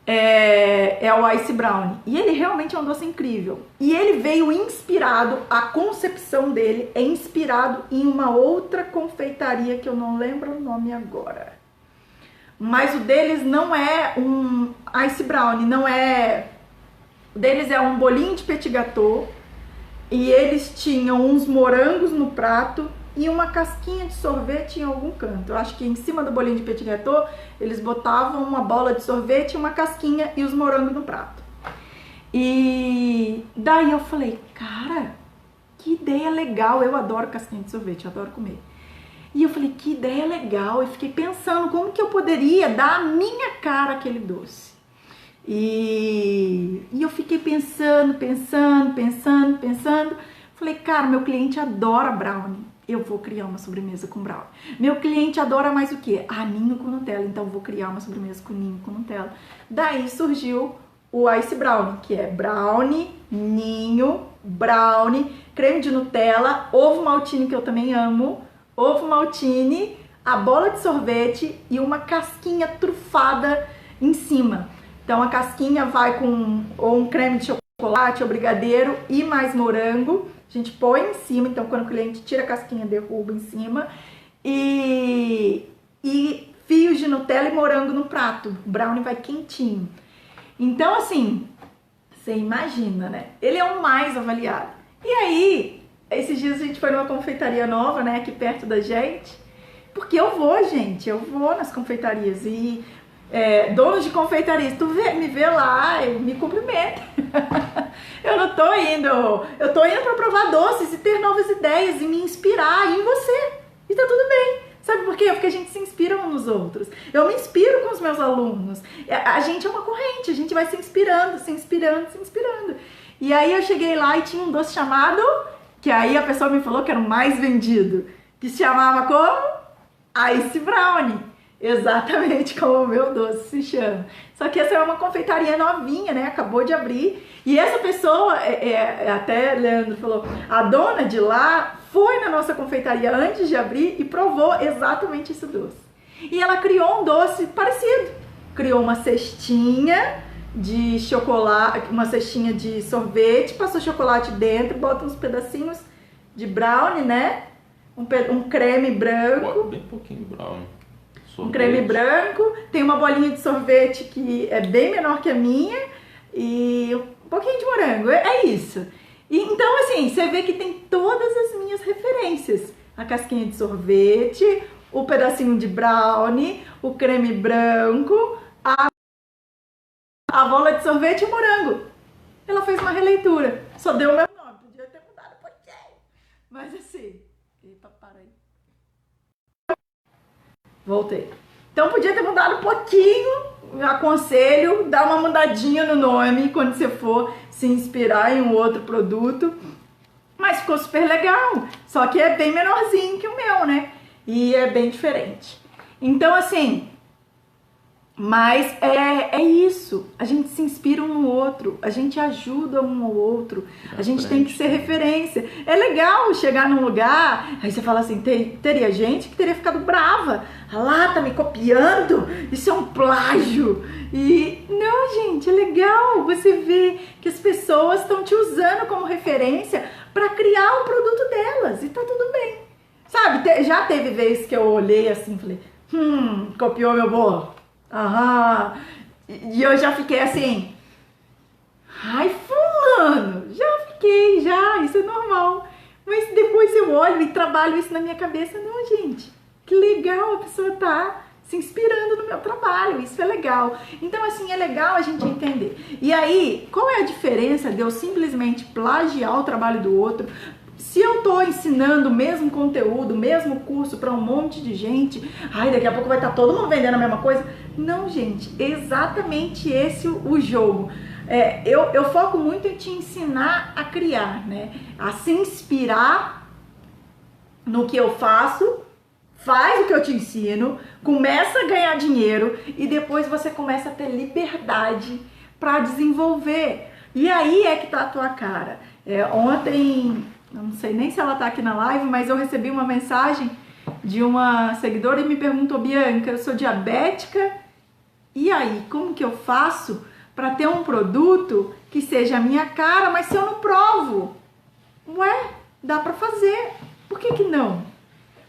S1: É o Ice Brownie. E ele realmente é um doce incrível. E ele veio inspirado, a concepção dele é inspirado em uma outra confeitaria que eu não lembro o nome agora. Mas o deles não é um Ice Brownie, não é... O deles é um bolinho de petit gâteau. E eles tinham uns morangos no prato e uma casquinha de sorvete em algum canto. Eu acho que em cima do bolinho de petit gâteau, eles botavam uma bola de sorvete, uma casquinha e os morangos no prato. E daí eu falei, cara, que ideia legal. Eu adoro casquinha de sorvete, eu adoro comer. E eu falei, que ideia legal. E fiquei pensando como que eu poderia dar a minha cara àquele doce. E eu fiquei pensando. Falei, cara, meu cliente adora brownie. Eu vou criar uma sobremesa com brownie. Meu cliente adora mais o quê? Ah, ninho com Nutella. Então vou criar uma sobremesa com ninho com Nutella. Daí surgiu o Ice Brownie, que é brownie, ninho, brownie, creme de Nutella, ovo maltine, que eu também amo, ovo maltine, a bola de sorvete e uma casquinha trufada em cima. Então a casquinha vai com ou um creme de chocolate ou brigadeiro e mais morango. A gente põe em cima, então quando o cliente tira a casquinha, derruba em cima. E fios de Nutella e morango no prato. O brownie vai quentinho. Então, assim, você imagina, né? Ele é o mais avaliado. E aí, esses dias a gente foi numa confeitaria nova, né? Aqui perto da gente. Porque eu vou, gente. Eu vou nas confeitarias. E donos de confeitarias, me vê lá, me cumprimenta. Eu não tô indo. Eu tô indo pra provar doces e ter novas ideias e me inspirar em você. E tá tudo bem. Sabe por quê? Porque a gente se inspira uns nos outros. Eu me inspiro com os meus alunos. A gente é uma corrente, a gente vai se inspirando. E aí eu cheguei lá e tinha um doce chamado, que aí a pessoa me falou que era o mais vendido, que se chamava como? Ice Brownie. Exatamente como o meu doce se chama. Só que essa é uma confeitaria novinha, né? Acabou de abrir. E essa pessoa, até Leandro falou, a dona de lá foi na nossa confeitaria antes de abrir e provou exatamente esse doce. E ela criou um doce parecido. Criou uma cestinha de chocolate, uma cestinha de sorvete, passou chocolate dentro, bota uns pedacinhos de brownie, né? Um creme branco.
S2: Bem pouquinho brownie.
S1: Um creme branco, tem uma bolinha de sorvete que é bem menor que a minha e um pouquinho de morango, é isso. E, então, assim, você vê que tem todas as minhas referências. A casquinha de sorvete, o pedacinho de brownie, o creme branco, a bola de sorvete e o morango. Ela fez uma releitura, só deu o meu nome, podia ter mudado um pouquinho. Mas assim, eita, para aí. Voltei. Então podia ter mudado um pouquinho, aconselho, dar uma mudadinha no nome quando você for se inspirar em um outro produto. Mas ficou super legal, só que é bem menorzinho que o meu, né? E é bem diferente. Então assim, mas é isso, a gente se inspira um no outro, a gente ajuda um ao outro, a gente tem que ser referência. É legal chegar num lugar, aí você fala assim, teria gente que teria ficado brava, lá tá me copiando, isso é um plágio. E não, gente, é legal você ver que as pessoas estão te usando como referência para criar o produto delas e tá tudo bem. Sabe, já teve vezes que eu olhei assim e falei, copiou meu bolo. Aham, e eu já fiquei assim, ai fulano, isso é normal. Mas depois eu olho e trabalho isso na minha cabeça, não gente, que legal, a pessoa tá se inspirando no meu trabalho, isso é legal. Então assim, é legal a gente entender. E aí, qual é a diferença de eu simplesmente plagiar o trabalho do outro? Se eu tô ensinando o mesmo conteúdo, o mesmo curso para um monte de gente, ai, daqui a pouco vai estar todo mundo vendendo a mesma coisa. Não, gente, exatamente esse o jogo. Eu foco muito em te ensinar a criar, né? A se inspirar no que eu faço, faz o que eu te ensino, começa a ganhar dinheiro e depois você começa a ter liberdade para desenvolver. E aí é que tá a tua cara. Ontem, eu não sei nem se ela tá aqui na live, mas eu recebi uma mensagem de uma seguidora e me perguntou: Bianca, eu sou diabética, e aí, como que eu faço para ter um produto que seja a minha cara, mas se eu não provo? Ué, dá para fazer. Por que não?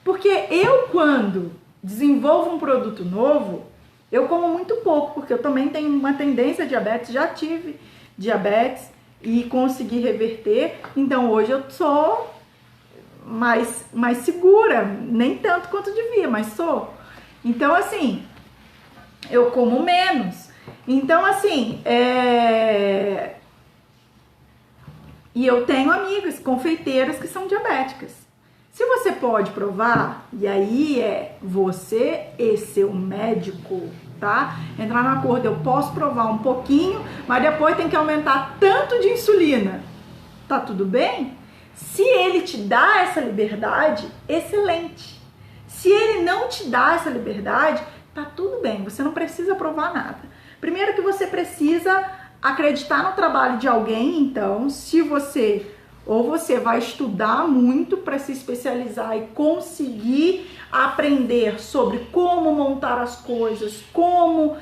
S1: Porque eu, quando desenvolvo um produto novo, eu como muito pouco, porque eu também tenho uma tendência a diabetes, já tive diabetes e consegui reverter. Então hoje eu sou mais segura, nem tanto quanto devia, mas sou. Então assim, eu como menos. Então assim, e eu tenho amigas confeiteiras que são diabéticas. Se você pode provar, e aí você e seu médico, tá? Entrar no acordo, eu posso provar um pouquinho, mas depois tem que aumentar tanto de insulina. Tá tudo bem? Se ele te dá essa liberdade, excelente. Se ele não te dá essa liberdade, tá tudo bem, você não precisa provar nada. Primeiro que você precisa acreditar no trabalho de alguém, então, se você vai estudar muito para se especializar e conseguir aprender sobre como montar as coisas, como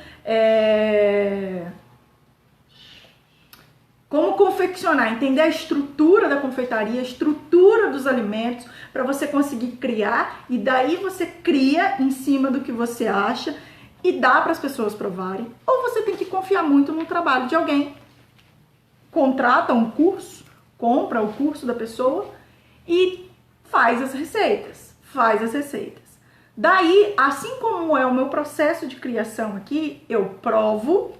S1: confeccionar, entender a estrutura da confeitaria, a estrutura dos alimentos, para você conseguir criar, e daí você cria em cima do que você acha e dá para as pessoas provarem. Ou você tem que confiar muito no trabalho de alguém, contrata um curso, compra o curso da pessoa e faz as receitas, Daí, assim como é o meu processo de criação aqui, eu provo.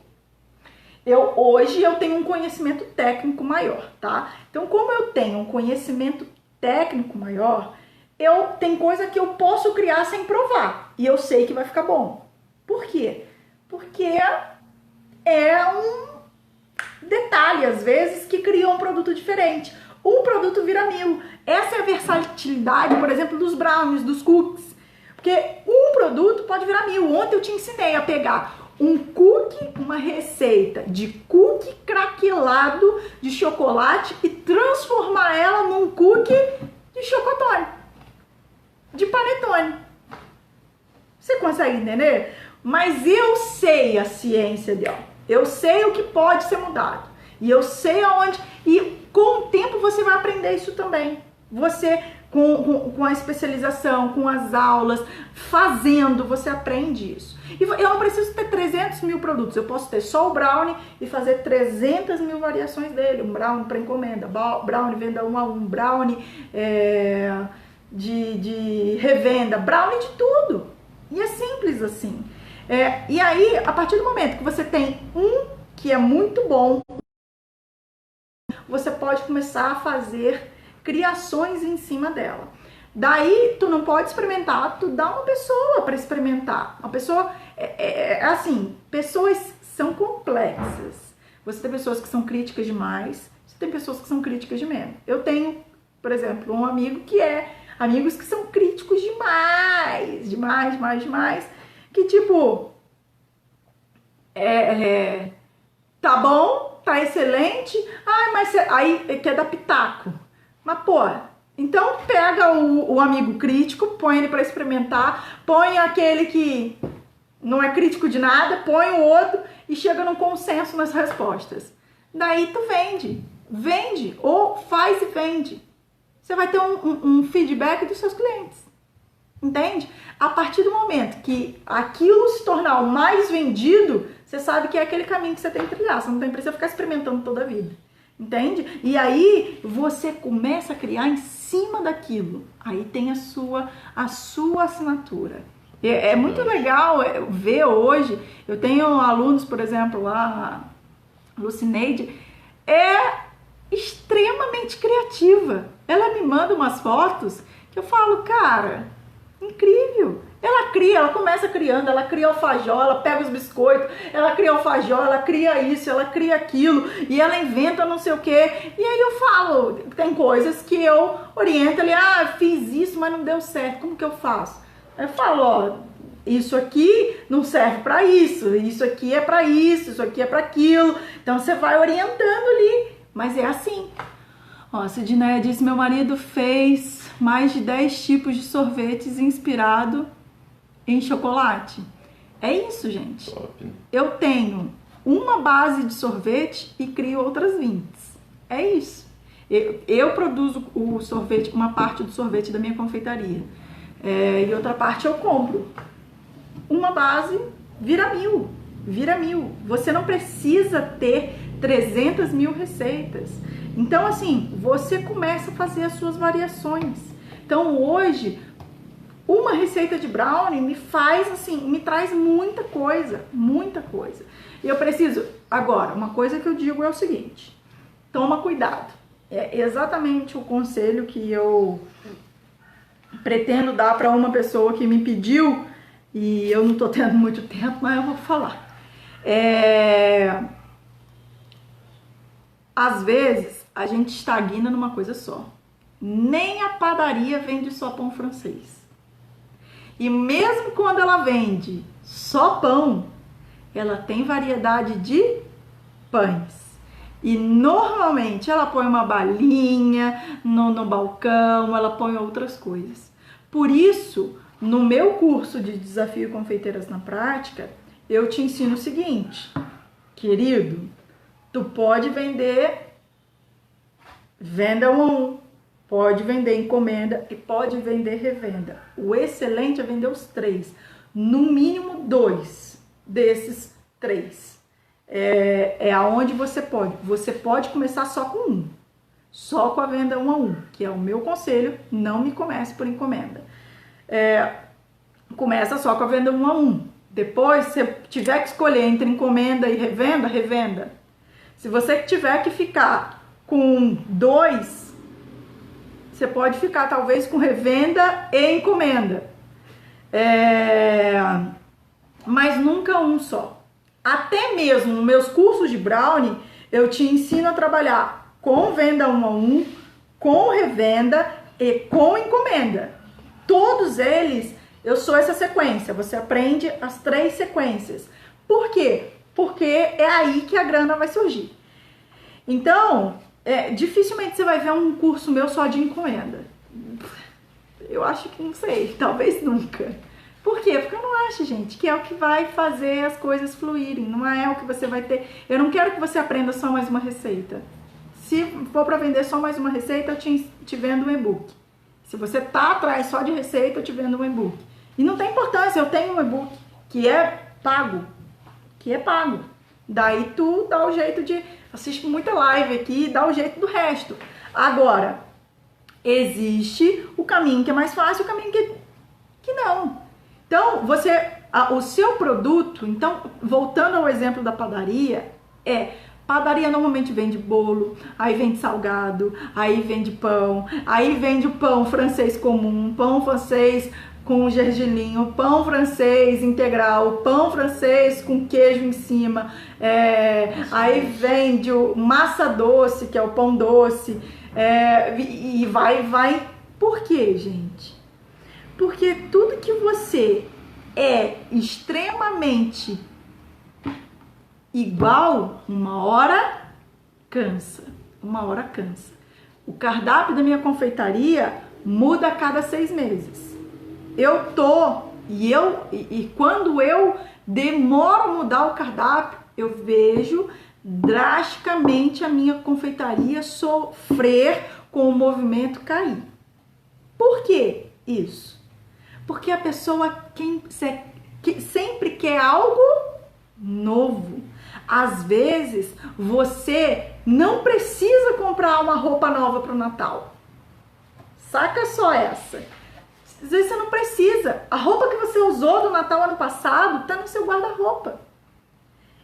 S1: Hoje eu tenho um conhecimento técnico maior, tá? Então, como eu tenho um conhecimento técnico maior, tem coisa que eu posso criar sem provar e eu sei que vai ficar bom. Por quê? Porque é um detalhe, às vezes, que cria um produto diferente. Um produto vira 1000. Essa é a versatilidade, por exemplo, dos brownies, dos cookies. Porque um produto pode virar 1000. Ontem eu te ensinei a pegar um cookie, uma receita de cookie craquelado de chocolate e transformar ela num cookie de chocotone, de panetone. Você consegue entender? Mas eu sei a ciência dela. Eu sei o que pode ser mudado. E eu sei aonde. E com o tempo você vai aprender isso também. Você, com a especialização, com as aulas, fazendo, você aprende isso. E eu não preciso ter 300 mil produtos. Eu posso ter só o brownie e fazer 300 mil variações dele. Um brownie para encomenda, brownie venda 1 a 1, brownie de revenda, brownie de tudo. E é simples assim. E aí, a partir do momento que você tem um que é muito bom, você pode começar a fazer criações em cima dela. Daí, tu não pode experimentar, tu dá uma pessoa para experimentar. Uma pessoa, assim, pessoas são complexas. Você tem pessoas que são críticas demais, você tem pessoas que são críticas de menos. Eu tenho, por exemplo, um amigo amigos que são críticos demais, que tipo, tá bom, tá excelente, mas aí quer dar pitaco. Mas, pô, então pega o amigo crítico, põe ele para experimentar, põe aquele que não é crítico de nada, põe o outro e chega num consenso nas respostas. Daí tu vende, ou faz e vende. Você vai ter um feedback dos seus clientes, entende? A partir do momento que aquilo se tornar o mais vendido, você sabe que é aquele caminho que você tem que trilhar, você não tem precisa ficar experimentando toda a vida. Entende? E aí você começa a criar em cima daquilo. Aí tem a sua assinatura. É muito legal ver hoje. Eu tenho alunos, por exemplo, lá, Lucineide, extremamente criativa. Ela me manda umas fotos que eu falo, cara, incrível. Ela começa criando, ela cria alfajor, ela pega os biscoitos, ela cria alfajor, ela cria isso, ela cria aquilo, e ela inventa não sei o que. E aí eu falo, tem coisas que eu oriento ali, fiz isso, mas não deu certo, como que eu faço? Aí eu falo, ó, isso aqui não serve para isso aqui é para isso aqui é para aquilo. Então você vai orientando ali, mas é assim. Ó, a Sidneia disse, meu marido fez mais de 10 tipos de sorvetes inspirado em chocolate. É isso, gente.
S2: Top.
S1: Eu tenho uma base de sorvete e crio outras 20. É isso. Eu produzo o sorvete, uma parte do sorvete da minha confeitaria. E outra parte eu compro. Uma base vira 1000. Vira 1000. Você não precisa ter 300 mil receitas. Então, assim, você começa a fazer as suas variações. Então, hoje, uma receita de brownie me faz, assim, me traz muita coisa, muita coisa. E eu preciso... Agora, uma coisa que eu digo é o seguinte, toma cuidado. É exatamente o conselho que eu pretendo dar para uma pessoa que me pediu, e eu não tô tendo muito tempo, mas eu vou falar. Às vezes, a gente estagna numa coisa só. Nem a padaria vende só pão francês. E mesmo quando ela vende só pão, ela tem variedade de pães. E normalmente ela põe uma balinha no balcão, ela põe outras coisas. Por isso, no meu curso de Desafio Confeiteiras na Prática, eu te ensino o seguinte, querido, tu pode vender venda 1, pode vender encomenda e pode vender revenda. O excelente é vender os 3, no mínimo 2 desses 3. É aonde você pode. Você pode começar só com 1, só com a venda 1 a 1, que é o meu conselho, não me comece por encomenda. Começa só com a venda 1 a 1. Depois, se tiver que escolher entre encomenda e revenda, revenda. Se você tiver que ficar com 2, você pode ficar talvez com revenda e encomenda. Mas nunca um só. Até mesmo nos meus cursos de brownie, eu te ensino a trabalhar com venda 1 a 1, com revenda e com encomenda. Todos eles, eu sou essa sequência. Você aprende as 3 sequências. Por quê? Porque é aí que a grana vai surgir. Então, dificilmente você vai ver um curso meu só de encomenda. Eu acho que não sei, talvez nunca. Por quê? Porque eu não acho, gente, que é o que vai fazer as coisas fluírem. Não é o que você vai ter. Eu não quero que você aprenda só mais uma receita. Se for para vender só mais uma receita, eu te vendo um e-book. Se você tá atrás só de receita, eu te vendo um e-book. E não tem importância, eu tenho um e-book que é pago. Daí tu dá o jeito de... Assiste muita live aqui e dá o jeito do resto. Agora, existe o caminho que é mais fácil e o caminho que não. Então, o seu produto, então, voltando ao exemplo da padaria, padaria normalmente vende bolo, aí vende salgado, aí vende pão, aí vende o pão francês comum, pão francês com gergelim, pão francês integral, pão francês com queijo em cima, aí vende o massa doce, que é o pão doce, e vai. Por quê, gente? Porque tudo que você é extremamente igual, uma hora cansa. O cardápio da minha confeitaria muda a cada 6 meses. E quando eu demoro a mudar o cardápio, eu vejo drasticamente a minha confeitaria sofrer com o movimento cair. Por que isso? Porque a pessoa sempre quer algo novo. Às vezes, você não precisa comprar uma roupa nova para o Natal. Saca só essa. Às vezes você não precisa. A roupa que você usou no Natal ano passado está no seu guarda-roupa.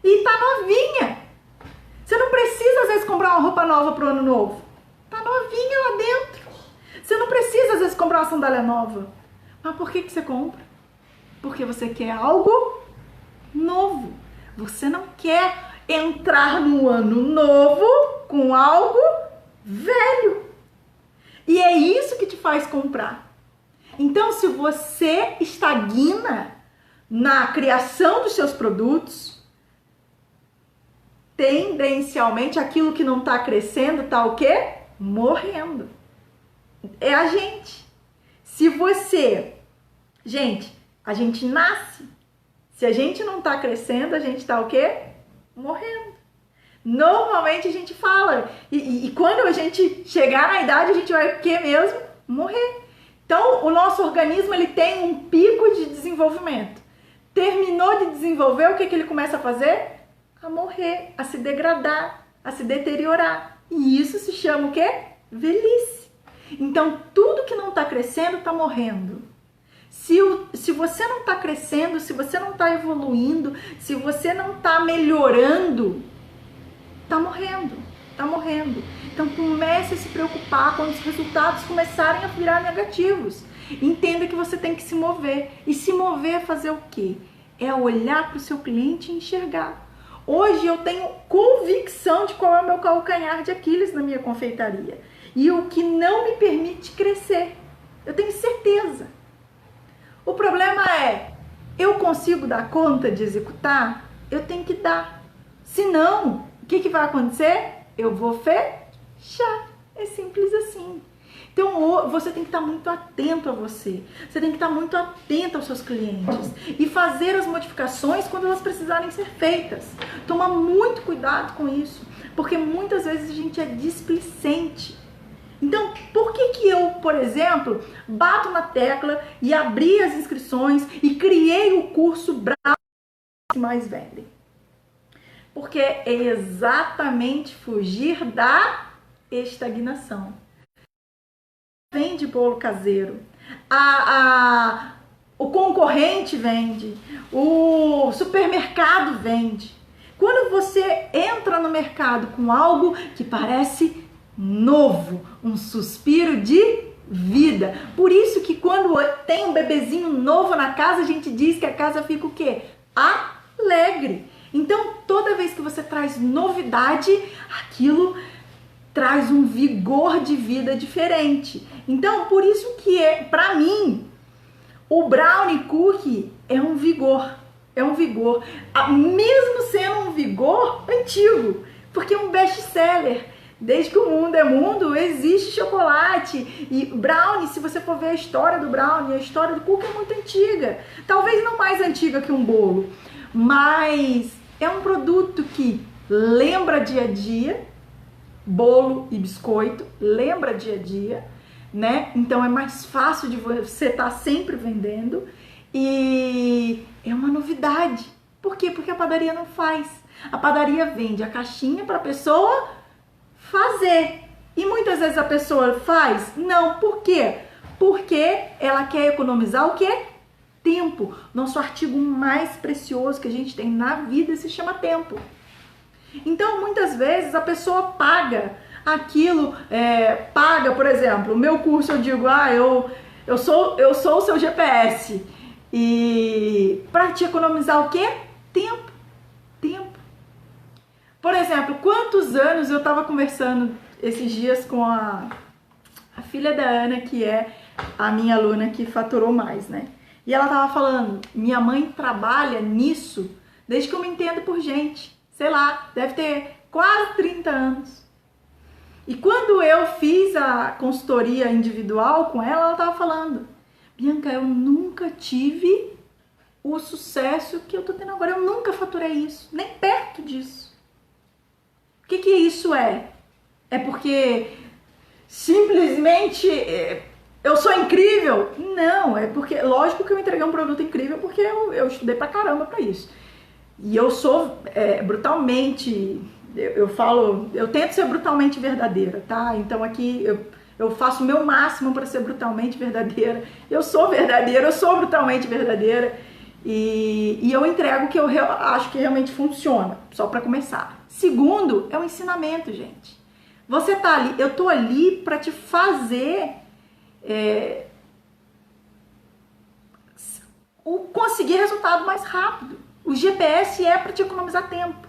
S1: E está novinha. Você não precisa, às vezes, vezes comprar uma roupa nova pro ano novo? Tá novinha lá dentro. Você não precisa às vezes comprar uma sandália nova. Mas por que você compra? Porque você quer algo novo. Você não quer entrar no ano novo com algo velho. E é isso que te faz comprar. Então, se você estagna na criação dos seus produtos, tendencialmente aquilo que não está crescendo está o quê? Morrendo. É a gente. Se você... Gente, a gente nasce. Se a gente não está crescendo, a gente está o quê? Morrendo. Normalmente a gente fala. E quando a gente chegar na idade, a gente vai o quê mesmo? Morrer. Então, o nosso organismo ele tem um pico de desenvolvimento. Terminou de desenvolver, o que ele começa a fazer? A morrer, a se degradar, a se deteriorar. E isso se chama o quê? Velhice. Então, tudo que não está crescendo está morrendo. Se você não está crescendo, se você não está evoluindo, se você não está melhorando, está morrendo, está morrendo. Então comece a se preocupar quando os resultados começarem a virar negativos. Entenda que você tem que se mover. E se mover é fazer o quê? É olhar para o seu cliente e enxergar. Hoje eu tenho convicção de qual é o meu calcanhar de Aquiles na minha confeitaria. E o que não me permite crescer. Eu tenho certeza. O problema é, eu consigo dar conta de executar? Eu tenho que dar. Senão, o que vai acontecer? Eu vou fechar. É simples assim. Então, você tem que estar muito atento a você. Você tem que estar muito atento aos seus clientes. E fazer as modificações quando elas precisarem ser feitas. Tomar muito cuidado com isso. Porque muitas vezes a gente é displicente. Então, por que eu, por exemplo, bato na tecla e abri as inscrições e criei o curso Brownie que mais vendem? Porque é exatamente fugir da estagnação. Vende bolo caseiro, o concorrente vende, o supermercado vende. Quando você entra no mercado com algo que parece novo, um suspiro de vida. Por isso que quando tem um bebezinho novo na casa, a gente diz que a casa fica o quê? Alegre. Então, toda vez que você traz novidade, aquilo traz um vigor de vida diferente. Então, por isso que para mim, o Brownie Cookie é um vigor. É um vigor. Mesmo sendo um vigor antigo, porque é um best-seller. Desde que o mundo é mundo, existe chocolate. E brownie, se você for ver a história do brownie, a história do cookie é muito antiga. Talvez não mais antiga que um bolo, mas é um produto que lembra dia a dia, bolo e biscoito, lembra dia a dia, né? Então é mais fácil de você estar sempre vendendo e é uma novidade. Por quê? Porque a padaria não faz. A padaria vende a caixinha para a pessoa fazer. E muitas vezes a pessoa faz? Não. Por quê? Porque ela quer economizar o quê? Tempo. Nosso artigo mais precioso que a gente tem na vida se chama tempo. Então, muitas vezes a pessoa paga aquilo, paga, por exemplo, o meu curso eu digo, eu sou o seu GPS. E para te economizar o quê? Tempo. Tempo. Por exemplo, quantos anos eu estava conversando esses dias com a filha da Ana, que é a minha aluna que faturou mais, né? E ela estava falando, minha mãe trabalha nisso desde que eu me entendo por gente. Sei lá, deve ter quase 30 anos. E quando eu fiz a consultoria individual com ela, ela estava falando, Bianca, eu nunca tive o sucesso que eu tô tendo agora. Eu nunca faturei isso, nem perto disso. O que isso é? É porque simplesmente eu sou incrível? Não, é porque, lógico que eu entreguei um produto incrível porque eu estudei pra caramba pra isso. E eu sou brutalmente, eu tento ser brutalmente verdadeira, tá? Então aqui eu faço o meu máximo para ser brutalmente verdadeira. Eu sou verdadeira, eu sou brutalmente verdadeira. E eu entrego o que eu acho que realmente funciona, só para começar. Segundo, é o ensinamento, gente. Você tá ali, eu tô ali para te fazer conseguir resultado mais rápido. O GPS é para te economizar tempo.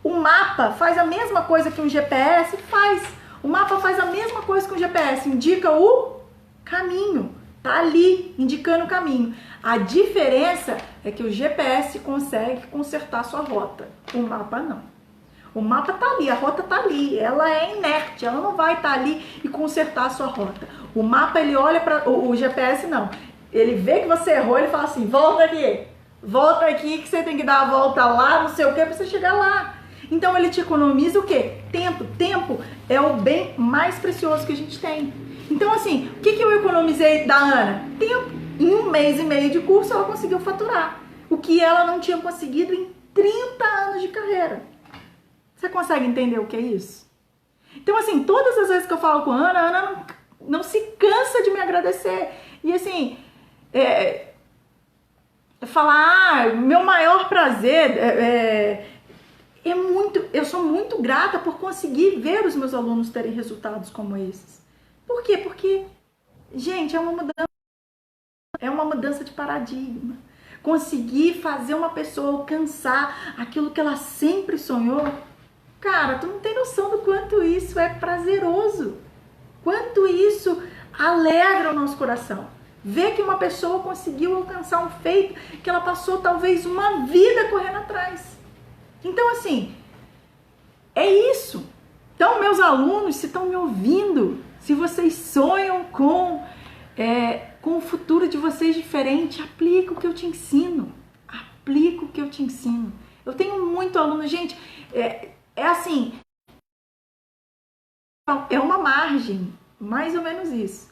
S1: O mapa faz a mesma coisa que um GPS faz. O mapa faz a mesma coisa que um GPS, indica o caminho. Tá ali, indicando o caminho. A diferença é que o GPS consegue consertar sua rota. O mapa não. O mapa tá ali, a rota tá ali. Ela é inerte, ela não vai estar ali e consertar a sua rota. O mapa, ele olha para o GPS não. Ele vê que você errou, ele fala assim, volta aqui que você tem que dar a volta lá, não sei o que, pra você chegar lá. Então ele te economiza o quê? Tempo. Tempo é o bem mais precioso que a gente tem. Então assim, o que eu economizei da Ana? Tempo. Em 1 mês e meio de curso ela conseguiu faturar. O que ela não tinha conseguido em 30 anos de carreira. Você consegue entender o que é isso? Então assim, todas as vezes que eu falo com a Ana não se cansa de me agradecer. E assim, falar, meu maior prazer eu sou muito grata por conseguir ver os meus alunos terem resultados como esses. Por quê? Porque, gente, é uma mudança de paradigma. Conseguir fazer uma pessoa alcançar aquilo que ela sempre sonhou, cara, tu não tem noção do quanto isso é prazeroso. Quanto isso alegra o nosso coração. Ver que uma pessoa conseguiu alcançar um feito que ela passou talvez uma vida correndo atrás. Então, assim, é isso. Então, meus alunos, se estão me ouvindo, se vocês sonham com o futuro de vocês diferente, aplica o que eu te ensino. Aplica o que eu te ensino. Eu tenho muito aluno, gente, assim, é uma margem, mais ou menos isso.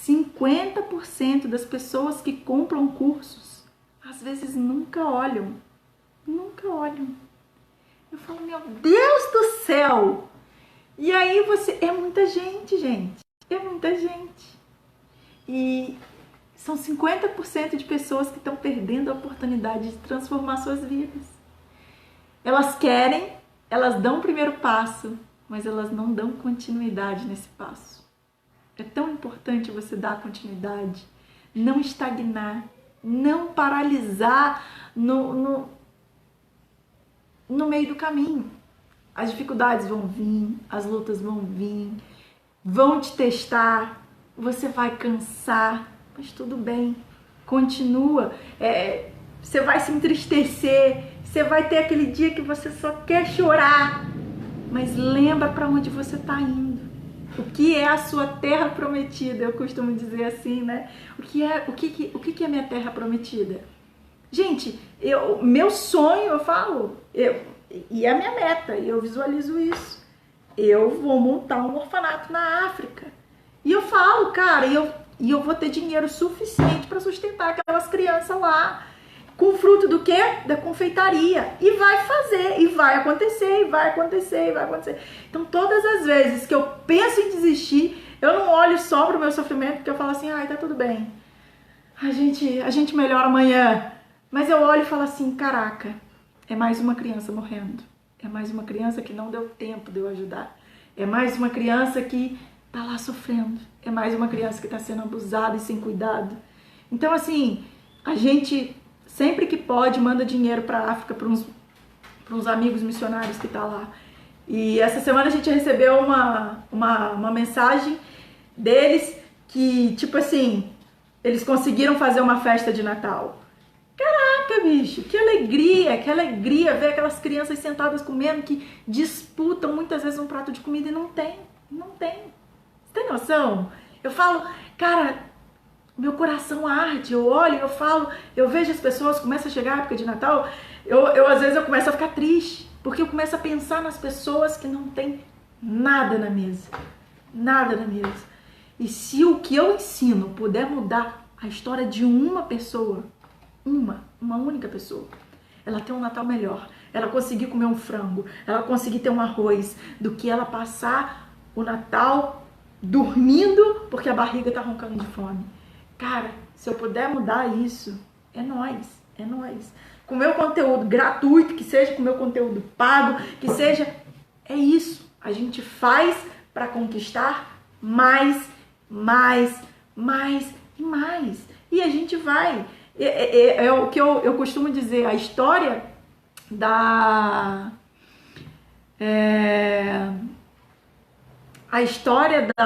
S1: 50% das pessoas que compram cursos, às vezes nunca olham. Eu falo, meu Deus do céu! E aí é muita gente, é muita gente. E são 50% de pessoas que estão perdendo a oportunidade de transformar suas vidas. Elas querem, elas dão o primeiro passo, mas elas não dão continuidade nesse passo. É tão importante você dar continuidade, não estagnar, não paralisar no meio do caminho. As dificuldades vão vir, as lutas vão vir, vão te testar, você vai cansar, mas tudo bem, continua. Você vai se entristecer, você vai ter aquele dia que você só quer chorar, mas lembra para onde você está indo. O que é a sua terra prometida? Eu costumo dizer assim, né? O que é minha terra prometida? Gente, meu sonho, eu falo, e é a minha meta, e eu visualizo isso. Eu vou montar um orfanato na África. E eu falo, cara, e eu vou ter dinheiro suficiente para sustentar aquelas crianças lá. Com fruto do quê? Da confeitaria. E vai fazer, e vai acontecer, e vai acontecer, e vai acontecer. Então, todas as vezes que eu penso em desistir, eu não olho só pro meu sofrimento, porque eu falo assim, ai, tá tudo bem. A gente melhora amanhã. Mas eu olho e falo assim, caraca, é mais uma criança morrendo. É mais uma criança que não deu tempo de eu ajudar. É mais uma criança que tá lá sofrendo. É mais uma criança que tá sendo abusada e sem cuidado. Então, assim, a gente, sempre que pode, manda dinheiro pra África, para uns amigos missionários que tá lá. E essa semana a gente recebeu uma mensagem deles que, tipo assim, eles conseguiram fazer uma festa de Natal. Caraca, bicho, que alegria ver aquelas crianças sentadas comendo, que disputam muitas vezes um prato de comida e não tem. Você tem noção? Eu falo, cara, meu coração arde, eu olho, eu falo, eu vejo as pessoas, começa a chegar a época de Natal, às vezes eu começo a ficar triste, porque eu começo a pensar nas pessoas que não tem nada na mesa. E se o que eu ensino puder mudar a história de uma pessoa, uma única pessoa, ela ter um Natal melhor, ela conseguir comer um frango, ela conseguir ter um arroz, do que ela passar o Natal dormindo porque a barriga tá roncando de fome. Cara, se eu puder mudar isso, é nóis. É nóis. Com o meu conteúdo gratuito, que seja com o meu conteúdo pago, que seja... É isso. A gente faz para conquistar mais, mais, mais e mais. E a gente vai. É o que eu costumo dizer, a história da... a história da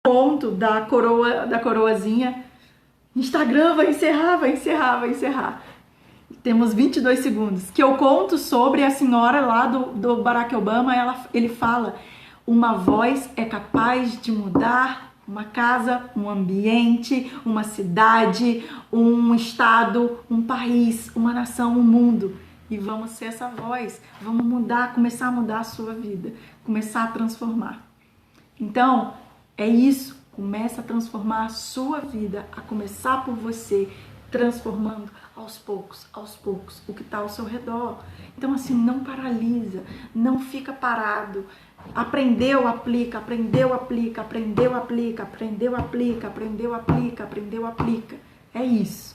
S1: conto da coroazinha. Instagram vai encerrar. Temos 22 segundos. Que eu conto sobre a senhora lá do Barack Obama. Ele fala: uma voz é capaz de mudar uma casa, um ambiente, uma cidade, um estado, um país, uma nação, um mundo. E vamos ser essa voz. Vamos mudar, começar a mudar a sua vida. Começar a transformar. Então, é isso. Começa a transformar a sua vida, a começar por você, transformando aos poucos, o que está ao seu redor. Então, assim, não paralisa, não fica parado. Aprendeu, aplica, aprendeu, aplica, aprendeu, aplica, aprendeu, aplica, aprendeu, aplica, aprendeu, aplica. É isso.